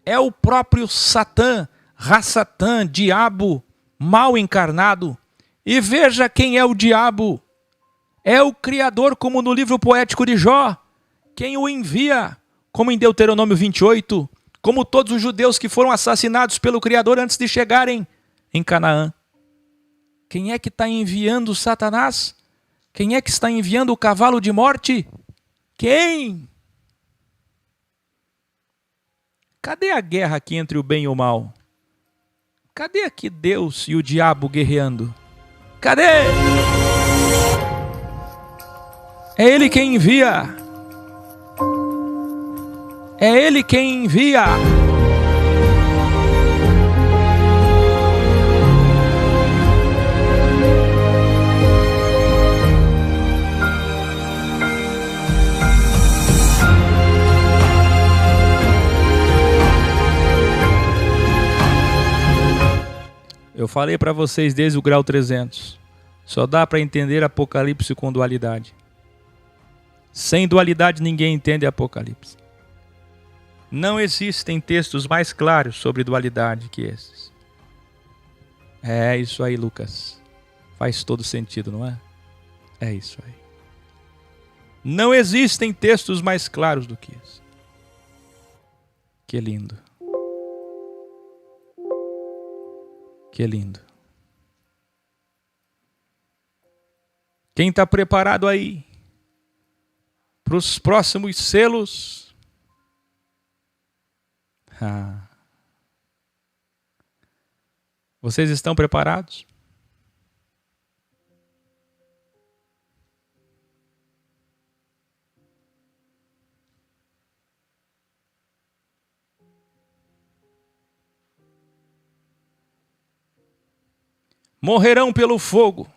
é o próprio Satã, Ra-Satã, diabo, mal encarnado. E veja quem é o diabo. É o Criador, como no livro poético de Jó, quem o envia, como em Deuteronômio 28, como todos os judeus que foram assassinados pelo Criador antes de chegarem em Canaã. Quem é que está enviando Satanás? Quem é que está enviando o cavalo de morte? Quem? Cadê a guerra aqui entre o bem e o mal? Cadê aqui Deus e o diabo guerreando? Cadê? É Ele quem envia. É Ele quem envia. Eu falei para vocês desde o grau 300. Só dá para entender Apocalipse com dualidade. Sem dualidade ninguém entende Apocalipse. Não existem textos mais claros sobre dualidade que esses. É isso aí, Lucas. Faz todo sentido, não é? É isso aí. Não existem textos mais claros do que esse. Que lindo. Que lindo. Quem está preparado aí para os próximos selos? Vocês estão preparados? Morrerão pelo fogo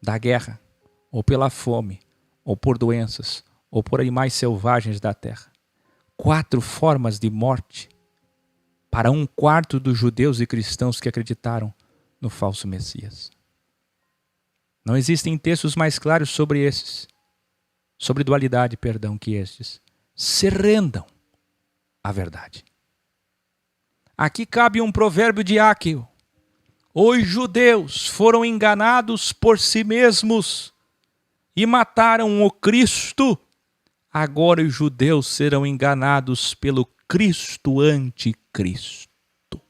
da guerra, ou pela fome, ou por doenças, ou por animais selvagens da terra. 4 formas de morte para 1/4 dos judeus e cristãos que acreditaram no falso Messias. Não existem textos mais claros sobre esses, sobre dualidade, que estes. Se rendam à verdade. Aqui cabe um provérbio de Áquil. os judeus foram enganados por si mesmos e mataram o Cristo, agora os judeus serão enganados pelo Cristo anticristo.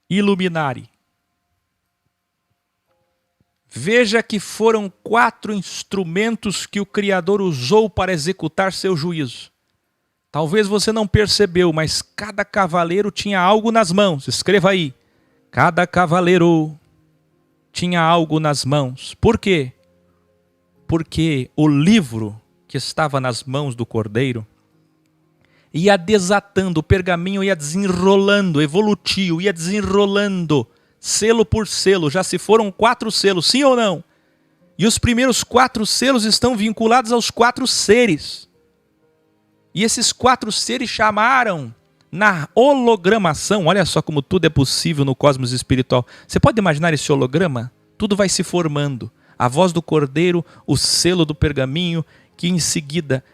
Iluminari. Veja que foram 4 instrumentos que o Criador usou para executar seu juízo. Talvez você não percebeu, mas cada cavaleiro tinha algo nas mãos. Escreva aí. Cada cavaleiro tinha algo nas mãos. Por quê? Porque o livro que estava nas mãos do Cordeiro ia desatando, o pergaminho ia desenrolando, evolutivo, ia desenrolando, selo por selo. Já se foram 4 selos, sim ou não? E os primeiros 4 selos estão vinculados aos 4 seres. E esses 4 seres chamaram na hologramação. Olha só como tudo é possível no cosmos espiritual. Você pode imaginar esse holograma? Tudo vai se formando. A voz do Cordeiro, o selo do pergaminho, que em seguida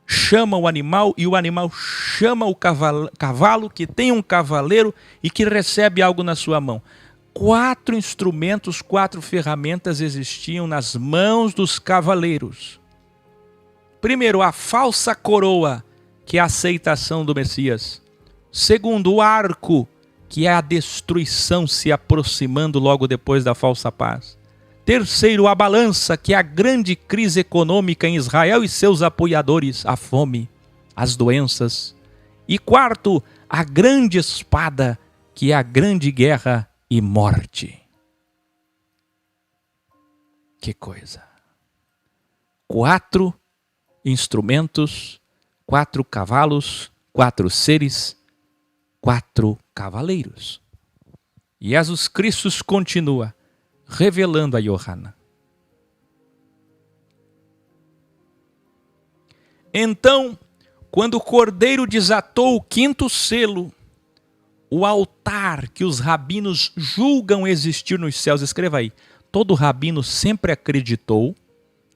chama o animal, e o animal chama o cavalo, que tem um cavaleiro e que recebe algo na sua mão. 4 instrumentos, 4 ferramentas existiam nas mãos dos cavaleiros. Primeiro, a falsa coroa, que é a aceitação do Messias. Segundo, o arco, que é a destruição se aproximando logo depois da falsa paz. Terceiro, a balança, que é a grande crise econômica em Israel e seus apoiadores, a fome, as doenças. E quarto, a grande espada, que é a grande guerra e morte. Que coisa! 4 instrumentos, 4 cavalos, 4 seres, 4 cavaleiros. E Jesus Cristo continua revelando a Yohana. Então, quando o Cordeiro desatou o 5º selo, o altar que os rabinos julgam existir nos céus, escreva aí, todo rabino sempre acreditou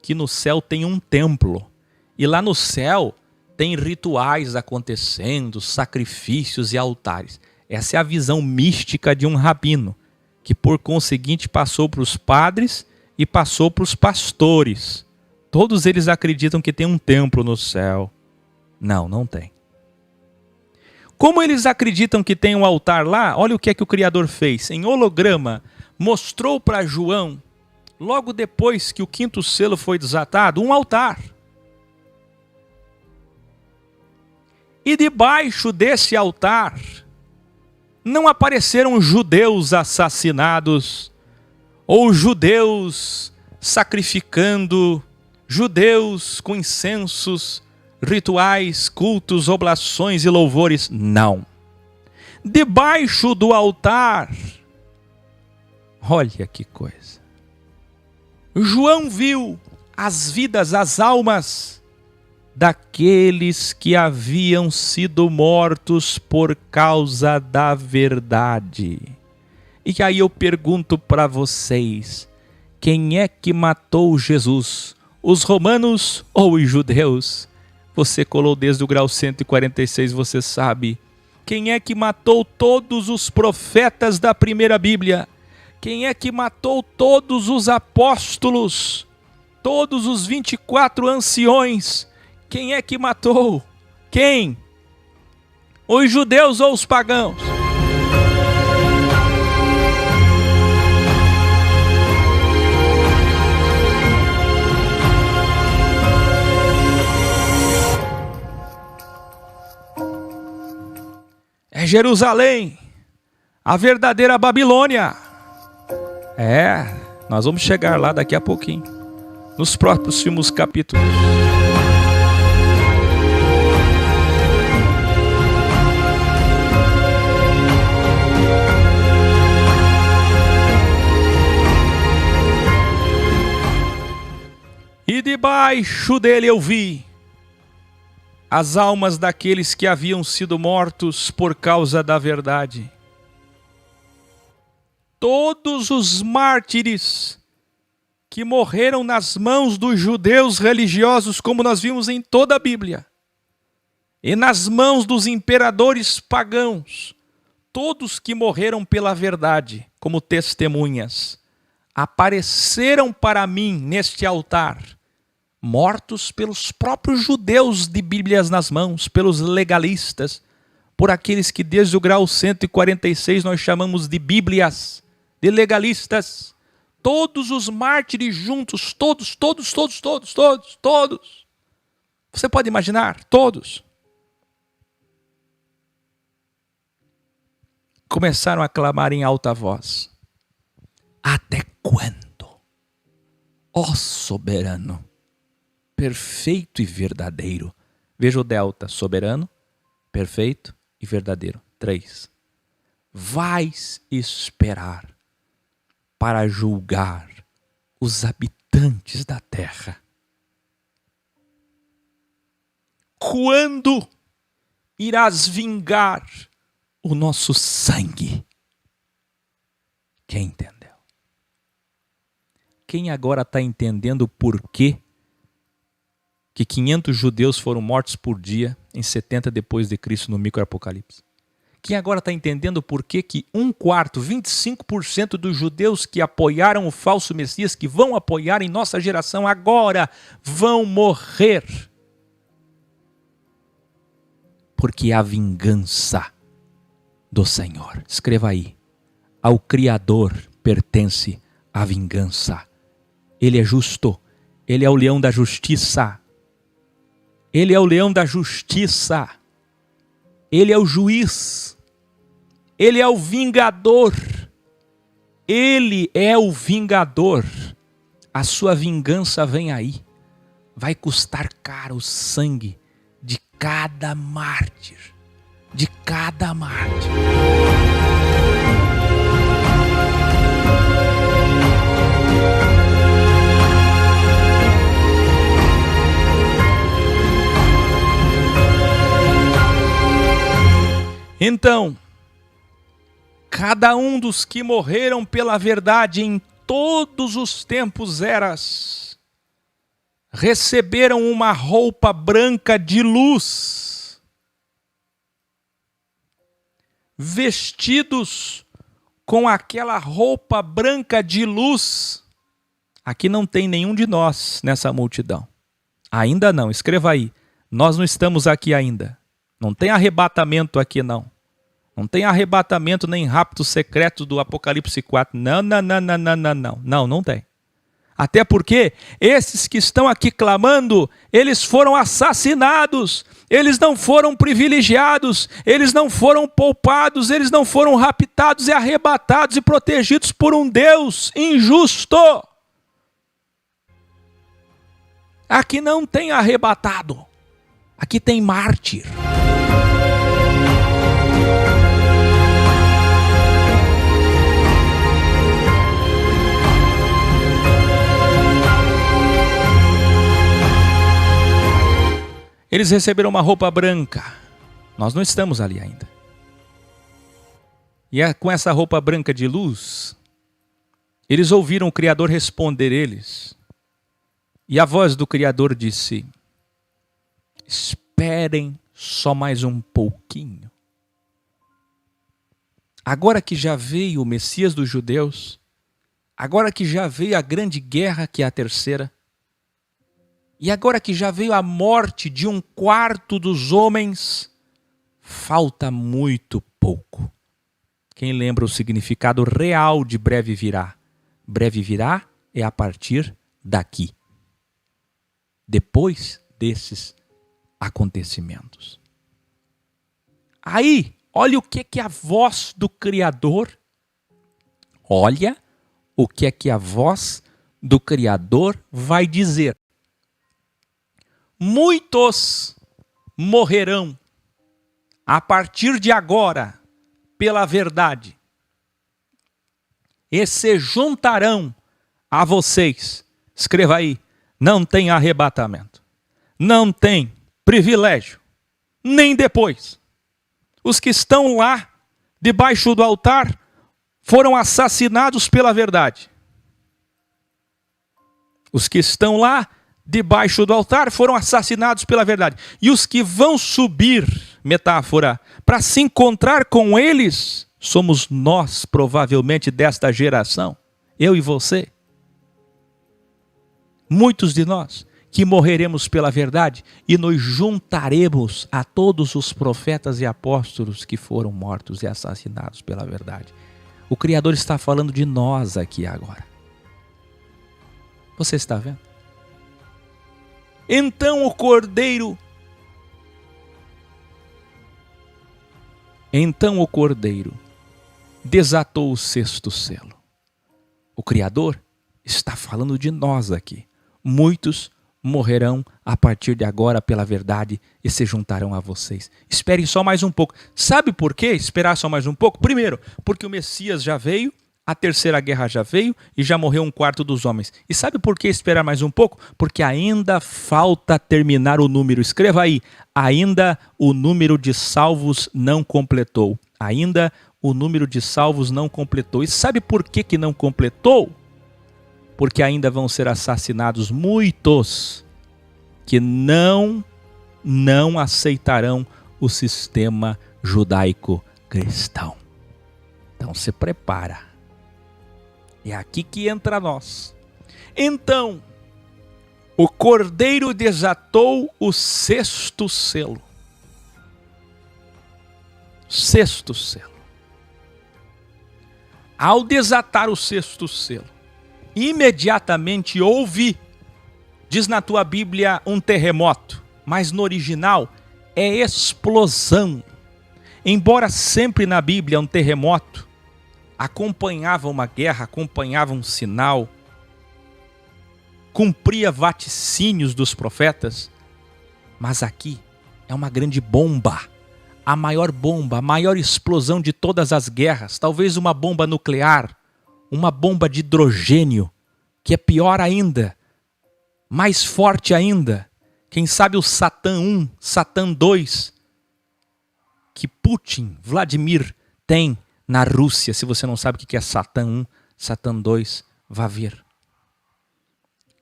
que no céu tem um templo, e lá no céu tem rituais acontecendo, sacrifícios e altares. Essa é a visão mística de um rabino, que por conseguinte passou para os padres e passou para os pastores. Todos eles acreditam que tem um templo no céu. Não, não tem. Como eles acreditam que tem um altar lá, olha o que é que o Criador fez. Em holograma, mostrou para João, logo depois que o 5º selo foi desatado, um altar. E debaixo desse altar não apareceram judeus assassinados, ou judeus sacrificando, judeus com incensos, rituais, cultos, oblações e louvores. Não. Debaixo do altar, olha que coisa. João viu as vidas, as almas daqueles que haviam sido mortos por causa da verdade. E aí eu pergunto para vocês, quem é que matou Jesus? Os romanos ou os judeus? Você colou desde o grau 146, você sabe. Quem é que matou todos os profetas da primeira Bíblia? Quem é que matou todos os apóstolos? Todos os 24 anciões? Quem é que matou? Quem? Os judeus ou os pagãos? É Jerusalém, a verdadeira Babilônia. Nós vamos chegar lá daqui a pouquinho, nos próximos capítulos. E debaixo dele eu vi as almas daqueles que haviam sido mortos por causa da verdade. Todos os mártires que morreram nas mãos dos judeus religiosos, como nós vimos em toda a Bíblia, e nas mãos dos imperadores pagãos, todos que morreram pela verdade, como testemunhas, apareceram para mim neste altar, mortos pelos próprios judeus de Bíblias nas mãos, pelos legalistas, por aqueles que desde o grau 146 nós chamamos de Bíblias, de legalistas, todos os mártires juntos, todos. Você pode imaginar? Todos. Começaram a clamar em alta voz: até quando, ó soberano, perfeito e verdadeiro? Veja o delta: soberano, perfeito e verdadeiro. 3. Vais esperar para julgar os habitantes da terra. Quando irás vingar o nosso sangue? Quem entendeu? Quem agora está entendendo por que 500 judeus foram mortos por dia em 70 depois de Cristo no microapocalipse? Quem agora está entendendo por que 1/4, 25% dos judeus que apoiaram o falso Messias, que vão apoiar em nossa geração agora, vão morrer? Porque a vingança do Senhor. Escreva aí: ao Criador pertence a vingança. Ele é justo. Ele é o leão da justiça. Ele é o leão da justiça. Ele é o juiz. Ele é o vingador. Ele é o vingador. A sua vingança vem aí. Vai custar caro o sangue de cada mártir. De cada mártir. Então, cada um dos que morreram pela verdade em todos os tempos eras, receberam uma roupa branca de luz, vestidos com aquela roupa branca de luz. Aqui não tem nenhum de nós nessa multidão. Ainda não, escreva aí. Nós não estamos aqui ainda. Não tem arrebatamento aqui não. Não tem arrebatamento nem rapto secreto do Apocalipse 4. Não tem. Até porque esses que estão aqui clamando, eles foram assassinados, eles não foram privilegiados, eles não foram poupados, eles não foram raptados e arrebatados e protegidos por um Deus injusto. Aqui não tem arrebatado, aqui tem mártir. Eles receberam uma roupa branca. Nós não estamos ali ainda. E com essa roupa branca de luz, eles ouviram o Criador responder eles. E a voz do Criador disse: esperem só mais um pouquinho. Agora que já veio o Messias dos judeus, agora que já veio a grande guerra, que é a terceira, e agora que já veio a morte de 1/4 dos homens, falta muito pouco. Quem lembra o significado real de breve virá? Breve virá é a partir daqui. Depois desses acontecimentos. Aí, olha o que a voz do Criador, olha o que a voz do Criador vai dizer. Muitos morrerão a partir de agora pela verdade e se juntarão a vocês. Escreva aí: não tem arrebatamento, não tem privilégio, nem depois. Os que estão lá debaixo do altar foram assassinados pela verdade. Os que estão lá debaixo do altar foram assassinados pela verdade. E os que vão subir metáfora, para se encontrar com eles, somos nós, provavelmente, desta geração, eu e você. Muitos de nós que morreremos pela verdade e nos juntaremos a todos os profetas e apóstolos que foram mortos e assassinados pela verdade. O Criador está falando de nós aqui agora. Você está vendo? Então o Cordeiro desatou o sexto selo. O Criador está falando de nós aqui. Muitos morrerão a partir de agora pela verdade e se juntarão a vocês. Esperem só mais um pouco. Sabe por quê esperar só mais um pouco? Primeiro, porque o Messias já veio, a terceira guerra já veio e já morreu 1/4 dos homens. E sabe por que esperar mais um pouco? Porque ainda falta terminar o número. Escreva aí, ainda o número de salvos não completou. Ainda o número de salvos não completou. E sabe por que não completou? Porque ainda vão ser assassinados muitos que não aceitarão o sistema judaico-cristão. Então se prepara. É aqui que entra nós. Então, o Cordeiro desatou o sexto selo. Sexto selo. Ao desatar o sexto selo, imediatamente houve, diz na tua Bíblia, um terremoto, mas no original é explosão. Embora sempre na Bíblia um terremoto acompanhava uma guerra, acompanhava um sinal, cumpria vaticínios dos profetas, mas aqui é uma grande bomba, a maior explosão de todas as guerras, talvez uma bomba nuclear, uma bomba de hidrogênio, que é pior ainda, mais forte ainda, quem sabe o Satã 1, Satã 2, que Putin, Vladimir, tem na Rússia. Se você não sabe o que é Satã 1, Satã 2, vá ver.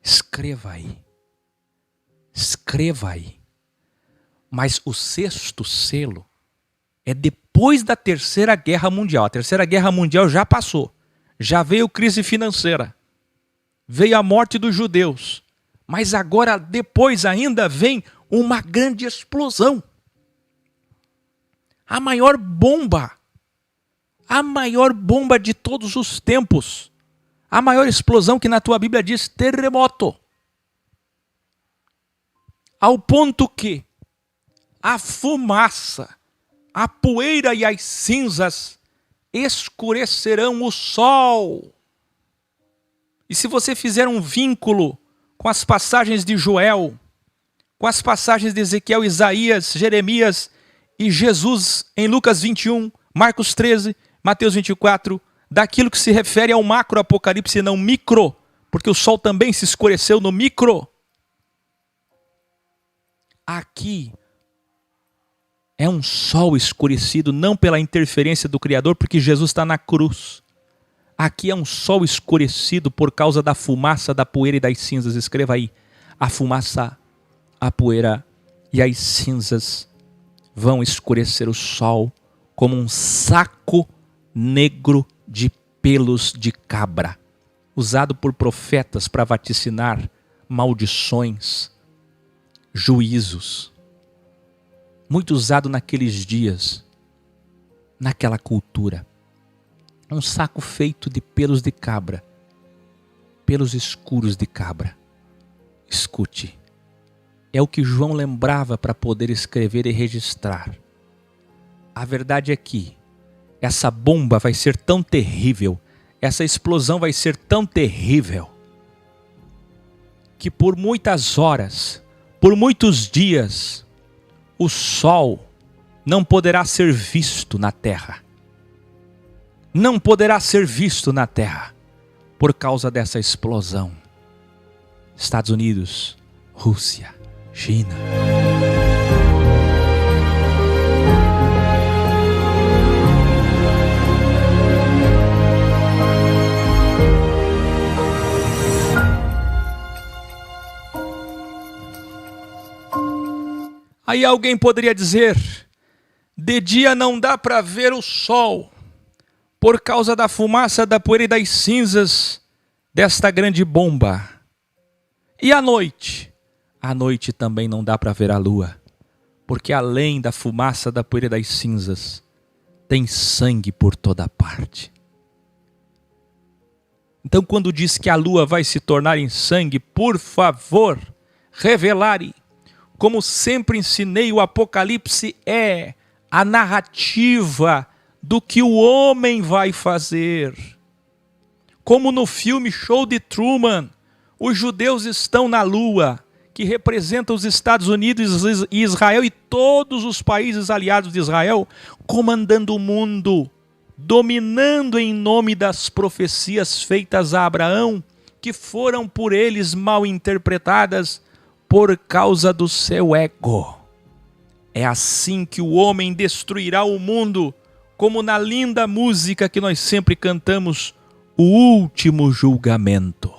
Escreva aí. Escreva aí. Mas o sexto selo é depois da Terceira Guerra Mundial. A Terceira Guerra Mundial já passou. Já veio crise financeira. Veio a morte dos judeus. Mas agora, depois ainda, vem uma grande explosão. A maior bomba de todos os tempos. A maior explosão que na tua Bíblia diz terremoto. Ao ponto que a fumaça, a poeira e as cinzas escurecerão o sol. E se você fizer um vínculo com as passagens de Joel, com as passagens de Ezequiel, Isaías, Jeremias e Jesus em Lucas 21, Marcos 13, Mateus 24, daquilo que se refere ao macro apocalipse e não micro, porque o sol também se escureceu no micro. Aqui é um sol escurecido não pela interferência do Criador, porque Jesus está na cruz. Aqui é um sol escurecido por causa da fumaça, da poeira e das cinzas. Escreva aí, a fumaça, a poeira e as cinzas vão escurecer o sol como um saco negro de pelos de cabra, usado por profetas para vaticinar maldições, juízos, muito usado naqueles dias, naquela cultura. Um saco feito de pelos de cabra, pelos escuros de cabra. Escute, é o que João lembrava para poder escrever e registrar. A verdade é que essa bomba vai ser tão terrível, essa explosão vai ser tão terrível, que por muitas horas, por muitos dias, o sol não poderá ser visto na terra. Não poderá ser visto na terra por causa dessa explosão. Estados Unidos, Rússia, China. Aí alguém poderia dizer, De dia não dá para ver o sol, por causa da fumaça, da poeira e das cinzas desta grande bomba. E à noite? À noite também não dá para ver a lua, porque além da fumaça, da poeira e das cinzas, tem sangue por toda parte. Então, quando diz que a lua vai se tornar em sangue, por favor, revelare. Como sempre ensinei, o Apocalipse é a narrativa do que o homem vai fazer. Como no filme Show de Truman, os judeus estão na lua, que representa os Estados Unidos e Israel e todos os países aliados de Israel, comandando o mundo, dominando em nome das profecias feitas a Abraão, que foram por eles mal interpretadas por causa do seu ego. É assim que o homem destruirá o mundo, como na linda música que nós sempre cantamos, o último julgamento.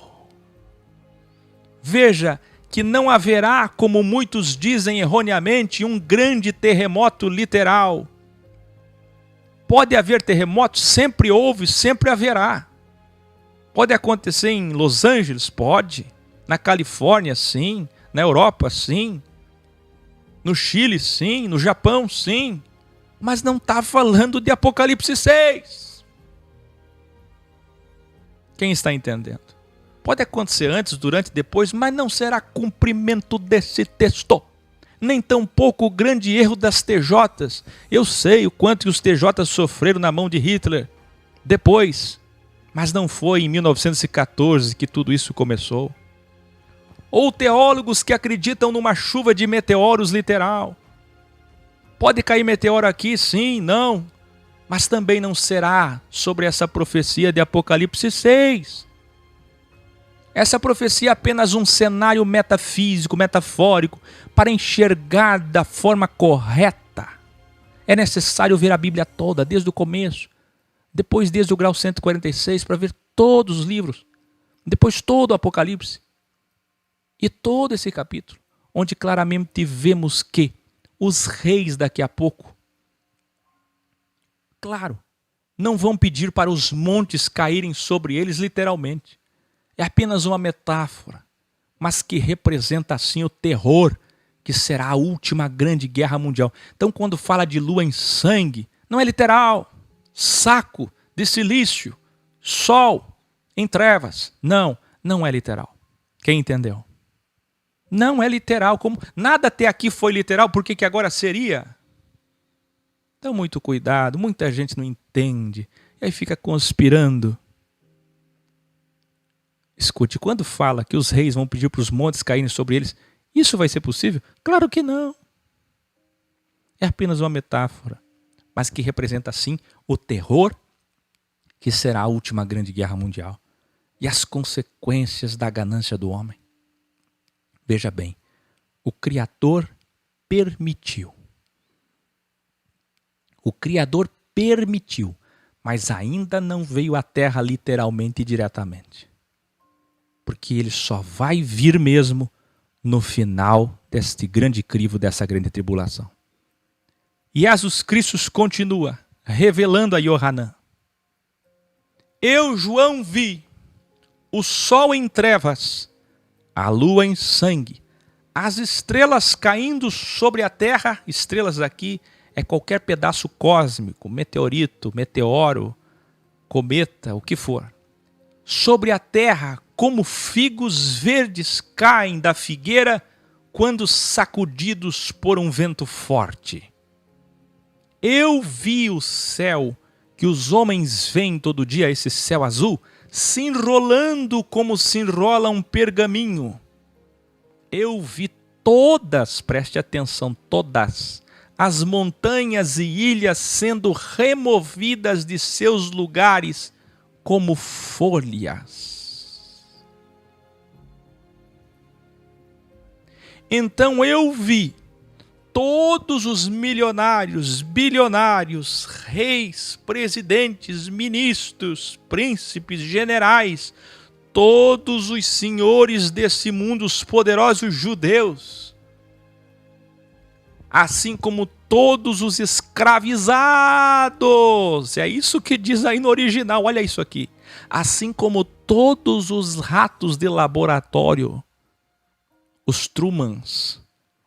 Veja que não haverá, como muitos dizem erroneamente, um grande terremoto literal. Pode haver terremotos, sempre houve, sempre haverá. Pode acontecer em Los Angeles? Pode. Na Califórnia, sim. Na Europa, sim. No Chile, sim. No Japão, sim. Mas não está falando de Apocalipse 6. Quem está entendendo? Pode acontecer antes, durante, depois, mas não será cumprimento desse texto. Nem tampouco o grande erro das TJs. Eu sei o quanto os TJs sofreram na mão de Hitler depois, mas não foi em 1914 que tudo isso começou. Ou teólogos que acreditam numa chuva de meteoros literal. Pode cair meteoro aqui? Sim, não. Mas também não será sobre essa profecia de Apocalipse 6. Essa profecia é apenas um cenário metafísico, metafórico, para enxergar da forma correta. É necessário ver a Bíblia toda, desde o começo, depois desde o grau 146, para ver todos os livros, depois todo o Apocalipse, e todo esse capítulo, onde claramente vemos que os reis daqui a pouco, claro, não vão pedir para os montes caírem sobre eles literalmente. É apenas uma metáfora, mas que representa assim o terror que será a última grande guerra mundial. Então, quando fala de lua em sangue, não é literal. Saco de silício, sol em trevas. Não, não é literal. Quem entendeu? Não é literal. Como nada até aqui foi literal, por que agora seria? Então, muito cuidado. Muita gente não entende. E aí fica conspirando. Escute, quando fala que os reis vão pedir para os montes caírem sobre eles, isso vai ser possível? Claro que não. É apenas uma metáfora, mas que representa, sim, o terror que será a última grande guerra mundial e as consequências da ganância do homem. Veja bem, o Criador permitiu. O Criador permitiu, mas ainda não veio à Terra literalmente e diretamente. Porque ele só vai vir mesmo no final deste grande crivo, dessa grande tribulação. E Jesus Cristo continua revelando a Yohanan. Eu, João, vi o sol em trevas, a lua em sangue, as estrelas caindo sobre a terra. Estrelas aqui é qualquer pedaço cósmico, meteorito, meteoro, cometa, o que for. Sobre a terra, como figos verdes caem da figueira quando sacudidos por um vento forte. Eu vi o céu que os homens veem todo dia, esse céu azul, se enrolando como se enrola um pergaminho. Eu vi todas, preste atenção, todas, as montanhas e ilhas sendo removidas de seus lugares como folhas. Então eu vi todos os milionários, bilionários, reis, presidentes, ministros, príncipes, generais, todos os senhores desse mundo, os poderosos judeus, assim como todos os escravizados. É isso que diz aí no original, olha isso aqui. Assim como todos os ratos de laboratório, os Trumans,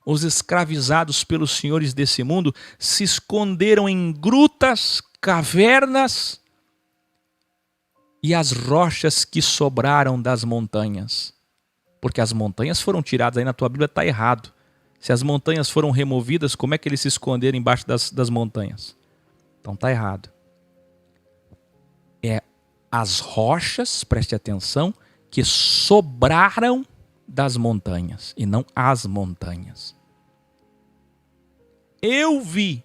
os escravizados pelos senhores desse mundo, se esconderam em grutas, cavernas e as rochas que sobraram das montanhas. Porque as montanhas foram tiradas, aí na tua Bíblia está errado. Se as montanhas foram removidas, como é que eles se esconderam embaixo das montanhas? Então está errado. É as rochas, preste atenção, que sobraram das montanhas e não as montanhas. Eu vi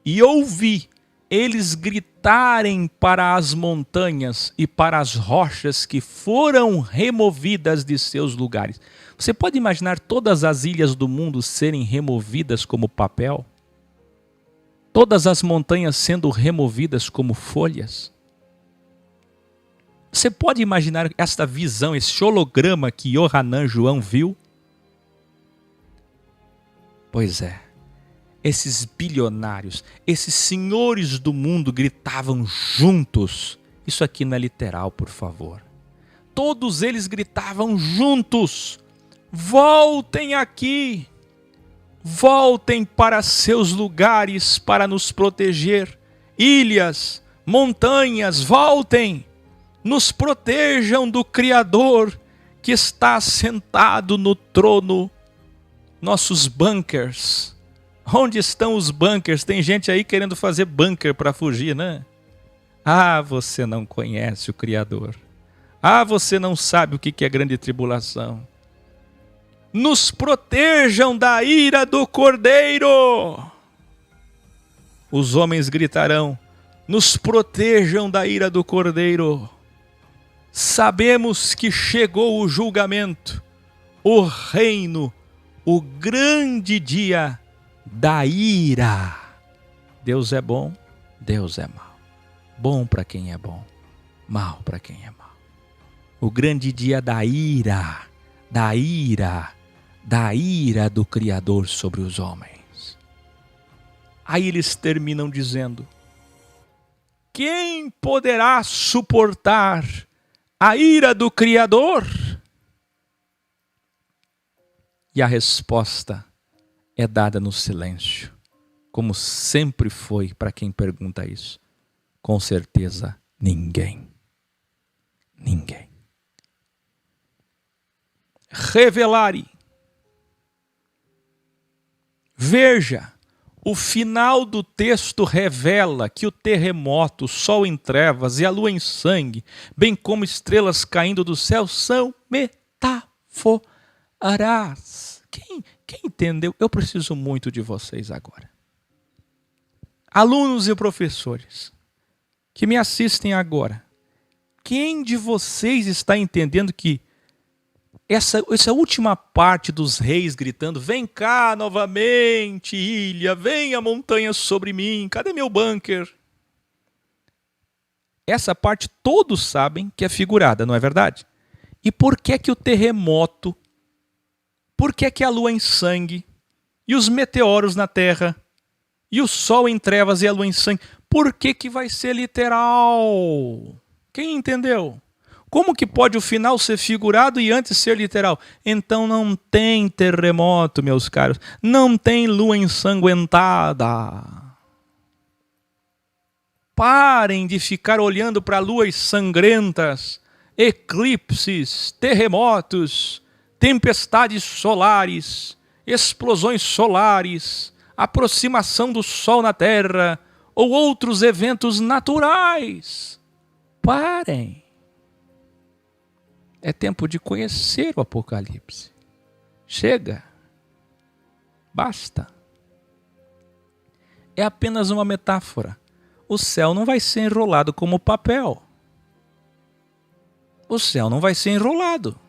e ouvi eles gritarem para as montanhas e para as rochas que foram removidas de seus lugares. Você pode imaginar todas as ilhas do mundo serem removidas como papel? Todas as montanhas sendo removidas como folhas? Você pode imaginar esta visão, esse holograma que Yohanan João viu? Pois é. Esses bilionários, esses senhores do mundo gritavam juntos. Isso aqui não é literal, por favor. Todos eles gritavam juntos. Voltem aqui. Voltem para seus lugares para nos proteger. Ilhas, montanhas, voltem. Nos protejam do Criador que está sentado no trono. Nossos bunkers. Onde estão os bunkers? Tem gente aí querendo fazer bunker para fugir, né? Ah, você não conhece o Criador. Ah, você não sabe o que é grande tribulação. Nos protejam da ira do Cordeiro. Os homens gritarão, nos protejam da ira do Cordeiro. Sabemos que chegou o julgamento, o reino, o grande dia da ira. Deus é bom, Deus é mau. Bom para quem é bom, mau para quem é mau. O grande dia da ira, da ira, da ira do Criador sobre os homens. Aí eles terminam dizendo, quem poderá suportar a ira do Criador? E a resposta é dada no silêncio, como sempre foi para quem pergunta isso. Com certeza, ninguém. Ninguém. Revelare. Veja, o final do texto revela que o terremoto, o sol em trevas e a lua em sangue, bem como estrelas caindo do céu, são metáforas. Quem entendeu? Eu preciso muito de vocês agora. Alunos e professores que me assistem agora. Quem de vocês está entendendo que essa última parte dos reis gritando, vem cá novamente, ilha, venha montanha sobre mim, cadê meu bunker? Essa parte todos sabem que é figurada, não é verdade? E por que que o terremoto, por que que a lua em sangue, e os meteoros na terra, e o sol em trevas e a lua em sangue, por que que vai ser literal? Quem entendeu? Como que pode o final ser figurado e antes ser literal? Então não tem terremoto, meus caros. Não tem lua ensanguentada. Parem de ficar olhando para luas sangrentas, eclipses, terremotos, tempestades solares, explosões solares, aproximação do Sol na Terra ou outros eventos naturais. Parem. É tempo de conhecer o Apocalipse. Chega. Basta. É apenas uma metáfora. O céu não vai ser enrolado como papel. O céu não vai ser enrolado.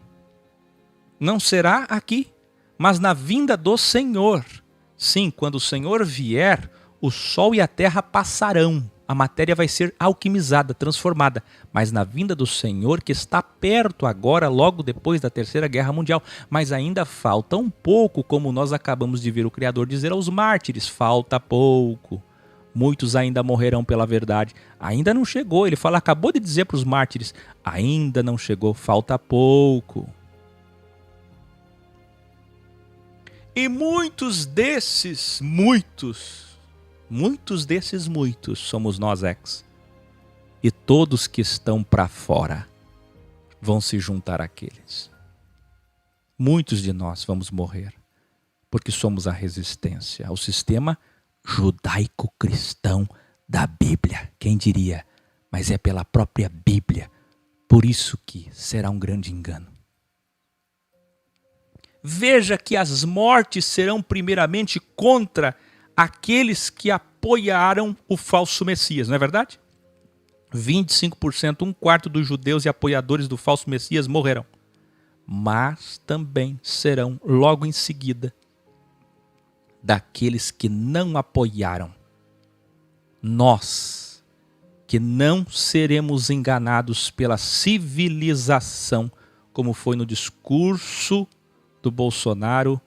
Não será aqui, mas na vinda do Senhor. Sim, quando o Senhor vier, o sol e a terra passarão. A matéria vai ser alquimizada, transformada. Mas na vinda do Senhor, que está perto agora, logo depois da Terceira Guerra Mundial. Mas ainda falta um pouco, como nós acabamos de ver o Criador dizer aos mártires. Falta pouco. Muitos ainda morrerão pela verdade. Ainda não chegou. Ele fala, acabou de dizer para os mártires. Ainda não chegou, falta pouco. E muitos desses somos nós, e todos que estão para fora vão se juntar àqueles. Muitos de nós vamos morrer, porque somos a resistência ao sistema judaico-cristão da Bíblia. Quem diria? Mas é pela própria Bíblia. Por isso que será um grande engano. Veja que as mortes serão primeiramente contra aqueles que apoiaram o falso Messias, não é verdade? 25%, um quarto dos judeus e apoiadores do falso Messias morrerão. Mas também serão logo em seguida daqueles que não apoiaram. Nós, que não seremos enganados pela civilização, como foi no discurso do Bolsonaro,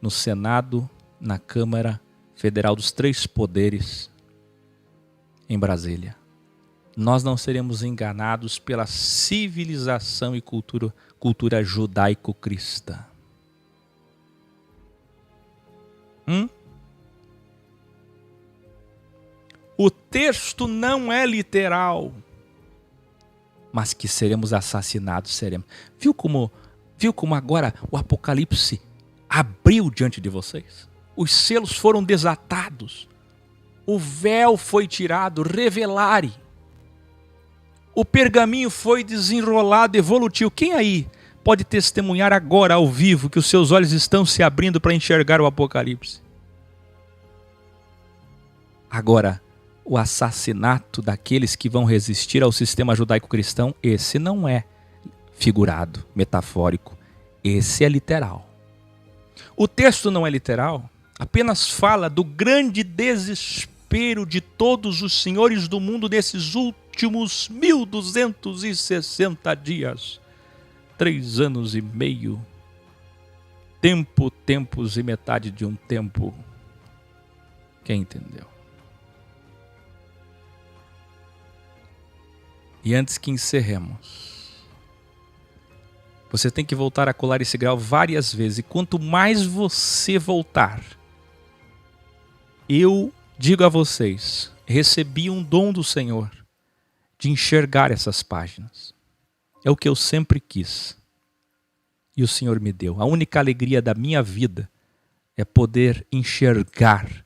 no Senado, na Câmara Federal dos Três Poderes, em Brasília. Nós não seremos enganados pela civilização e cultura judaico-cristã. O texto não é literal, mas que seremos assassinados, seremos. Viu como agora o Apocalipse abriu diante de vocês? Os selos foram desatados, o véu foi tirado, revelare. O pergaminho foi desenrolado, evolutivo. Quem aí pode testemunhar agora ao vivo que os seus olhos estão se abrindo para enxergar o Apocalipse? Agora, o assassinato daqueles que vão resistir ao sistema judaico-cristão, esse não é figurado, metafórico. Esse é literal. O texto não é literal, apenas fala do grande desespero de todos os senhores do mundo nesses últimos 1260 dias. 3 anos e meio. Tempos e metade de um tempo. Quem entendeu? E antes que encerremos, você tem que voltar a colar esse grau várias vezes. E quanto mais você voltar, eu digo a vocês, recebi um dom do Senhor de enxergar essas páginas. É o que eu sempre quis. E o Senhor me deu. A única alegria da minha vida é poder enxergar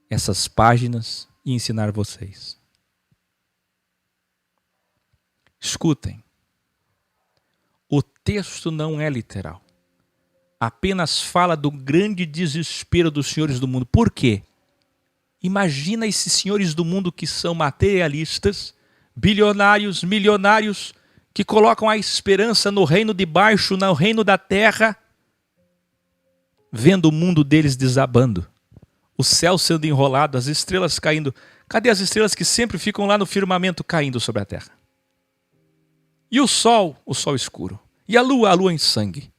essas páginas e ensinar vocês. Escutem. O texto não é literal. Apenas fala do grande desespero dos senhores do mundo. Por quê? Imagina esses senhores do mundo que são materialistas, bilionários, milionários, que colocam a esperança no reino de baixo, no reino da terra, vendo o mundo deles desabando, o céu sendo enrolado, as estrelas caindo. Cadê as estrelas que sempre ficam lá no firmamento caindo sobre a terra? E o sol escuro. E a lua em sangue.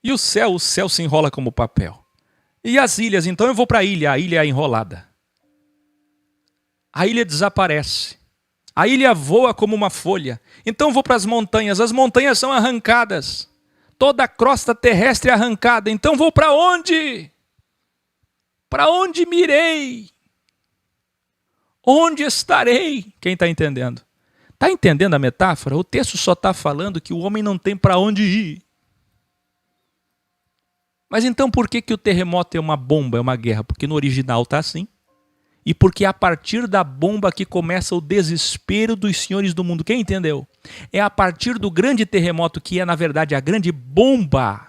E o céu se enrola como papel. E as ilhas, então eu vou para a ilha é enrolada. A ilha desaparece. A ilha voa como uma folha. Então eu vou para as montanhas são arrancadas. Toda a crosta terrestre é arrancada. Então vou para onde? Para onde mirei? Onde estarei? Quem está entendendo? Está entendendo a metáfora? O texto só está falando que o homem não tem para onde ir. Mas então por que o terremoto é uma bomba, é uma guerra? Porque no original está assim. E porque é a partir da bomba que começa o desespero dos senhores do mundo. Quem entendeu? É a partir do grande terremoto, que é na verdade a grande bomba,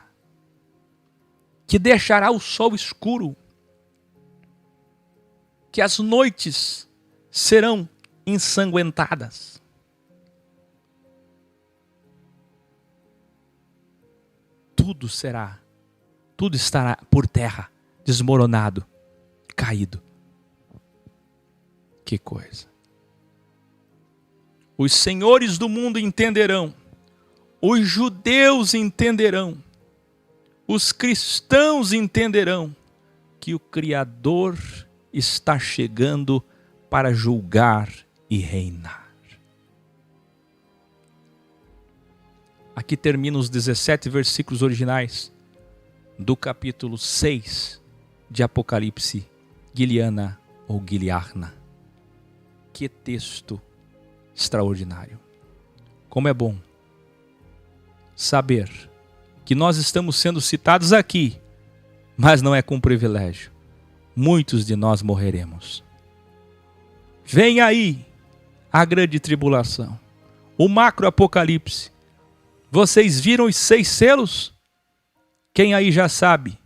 que deixará o sol escuro, que as noites serão ensanguentadas. Tudo estará por terra, desmoronado, caído. que coisa! Os senhores do mundo entenderão, os judeus entenderão, os cristãos entenderão que o Criador está chegando para julgar e reinar. Aqui terminam os 17 versículos originais do capítulo 6 de Apocalipse, Giliana ou Giliarna. Que texto extraordinário! Como é bom saber que nós estamos sendo citados aqui, mas não é com privilégio. Muitos de nós morreremos. Vem aí a grande tribulação, o macro apocalipse. Vocês viram os 6 selos? Quem aí já sabe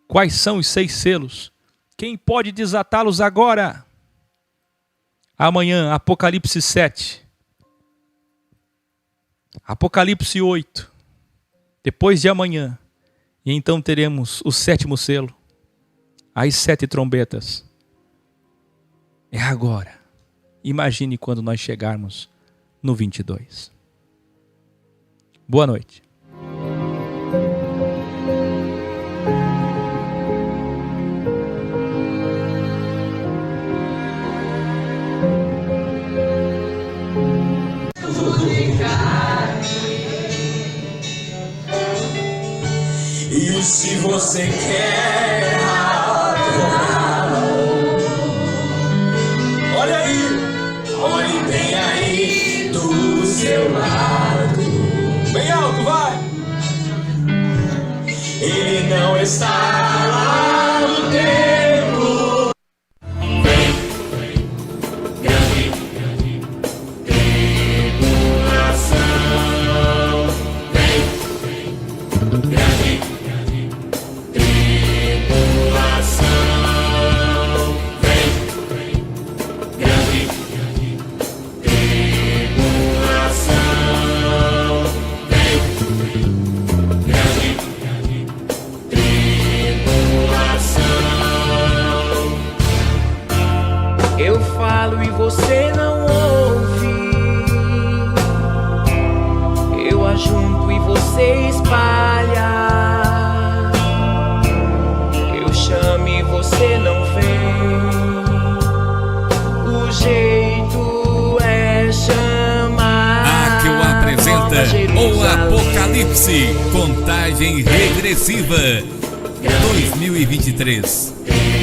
quais são os 6 selos? Quem pode desatá-los agora? Amanhã, Apocalipse 7. Apocalipse 8. Depois de amanhã. E então teremos o 7º selo. As 7 trombetas. É agora. Imagine quando nós chegarmos no 22. Boa noite. E se você quer adorar, olha aí, olhe bem aí do seu lado. Bem alto, vai! Ele não está lá no templo. Grande tribulação. Grande eu falo e você não ouve, eu ajunto e você espalha, eu chamo e você não vem, o jeito é chamar. Aqui o apresenta o Apocalipse, contagem regressiva, 2023,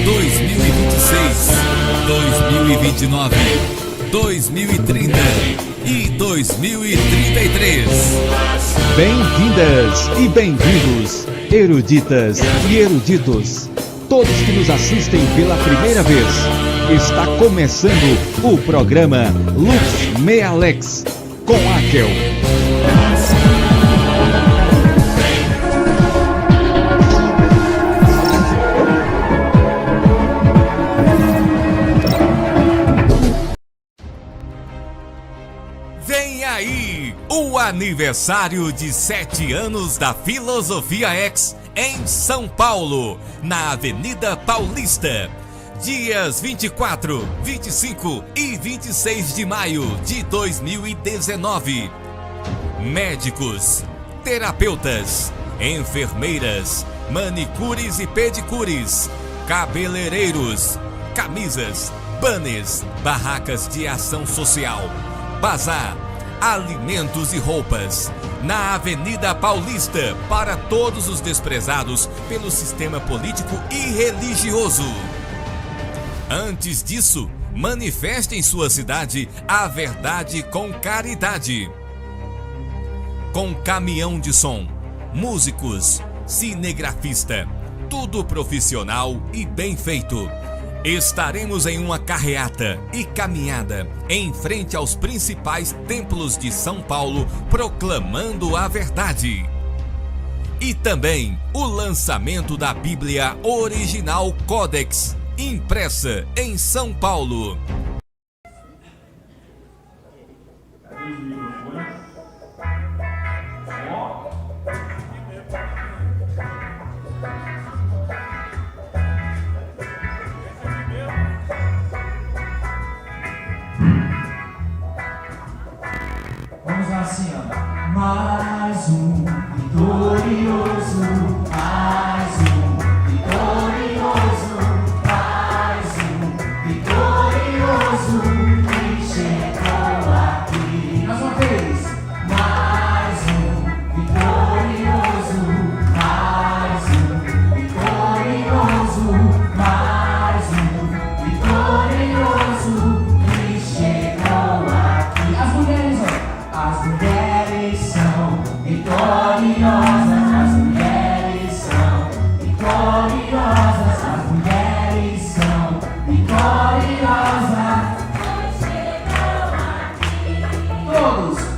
2026, 2029, 2030 e 2033. Bem-vindas e bem-vindos, eruditas e eruditos, todos que nos assistem pela primeira vez. Está começando o programa Lux Me Alex com Akel. Vem aí o aniversário de 7 anos da Filosofia X em São Paulo, na Avenida Paulista. Dias 24, 25 e 26 de maio de 2019. Médicos, terapeutas, enfermeiras, manicures e pedicures, cabeleireiros, camisas, banners, barracas de ação social, bazar, alimentos e roupas, na Avenida Paulista, para todos os desprezados pelo sistema político e religioso. Antes disso, manifeste em sua cidade a verdade com caridade. Com caminhão de som, músicos, cinegrafista, tudo profissional e bem feito. Estaremos em uma carreata e caminhada em frente aos principais templos de São Paulo, proclamando a verdade. E também o lançamento da Bíblia Original Codex, impressa em São Paulo. mais um vitorioso, mais um vitorioso, mais um vitorioso que chegou aqui. Mais uma vez. Mais um vitorioso, mais um vitorioso, mais um vitorioso que chegou aqui. As mulheres, ó. As mulheres são vitoriosas, as mulheres são vitoriosas, as mulheres são vitoriosas. Todos.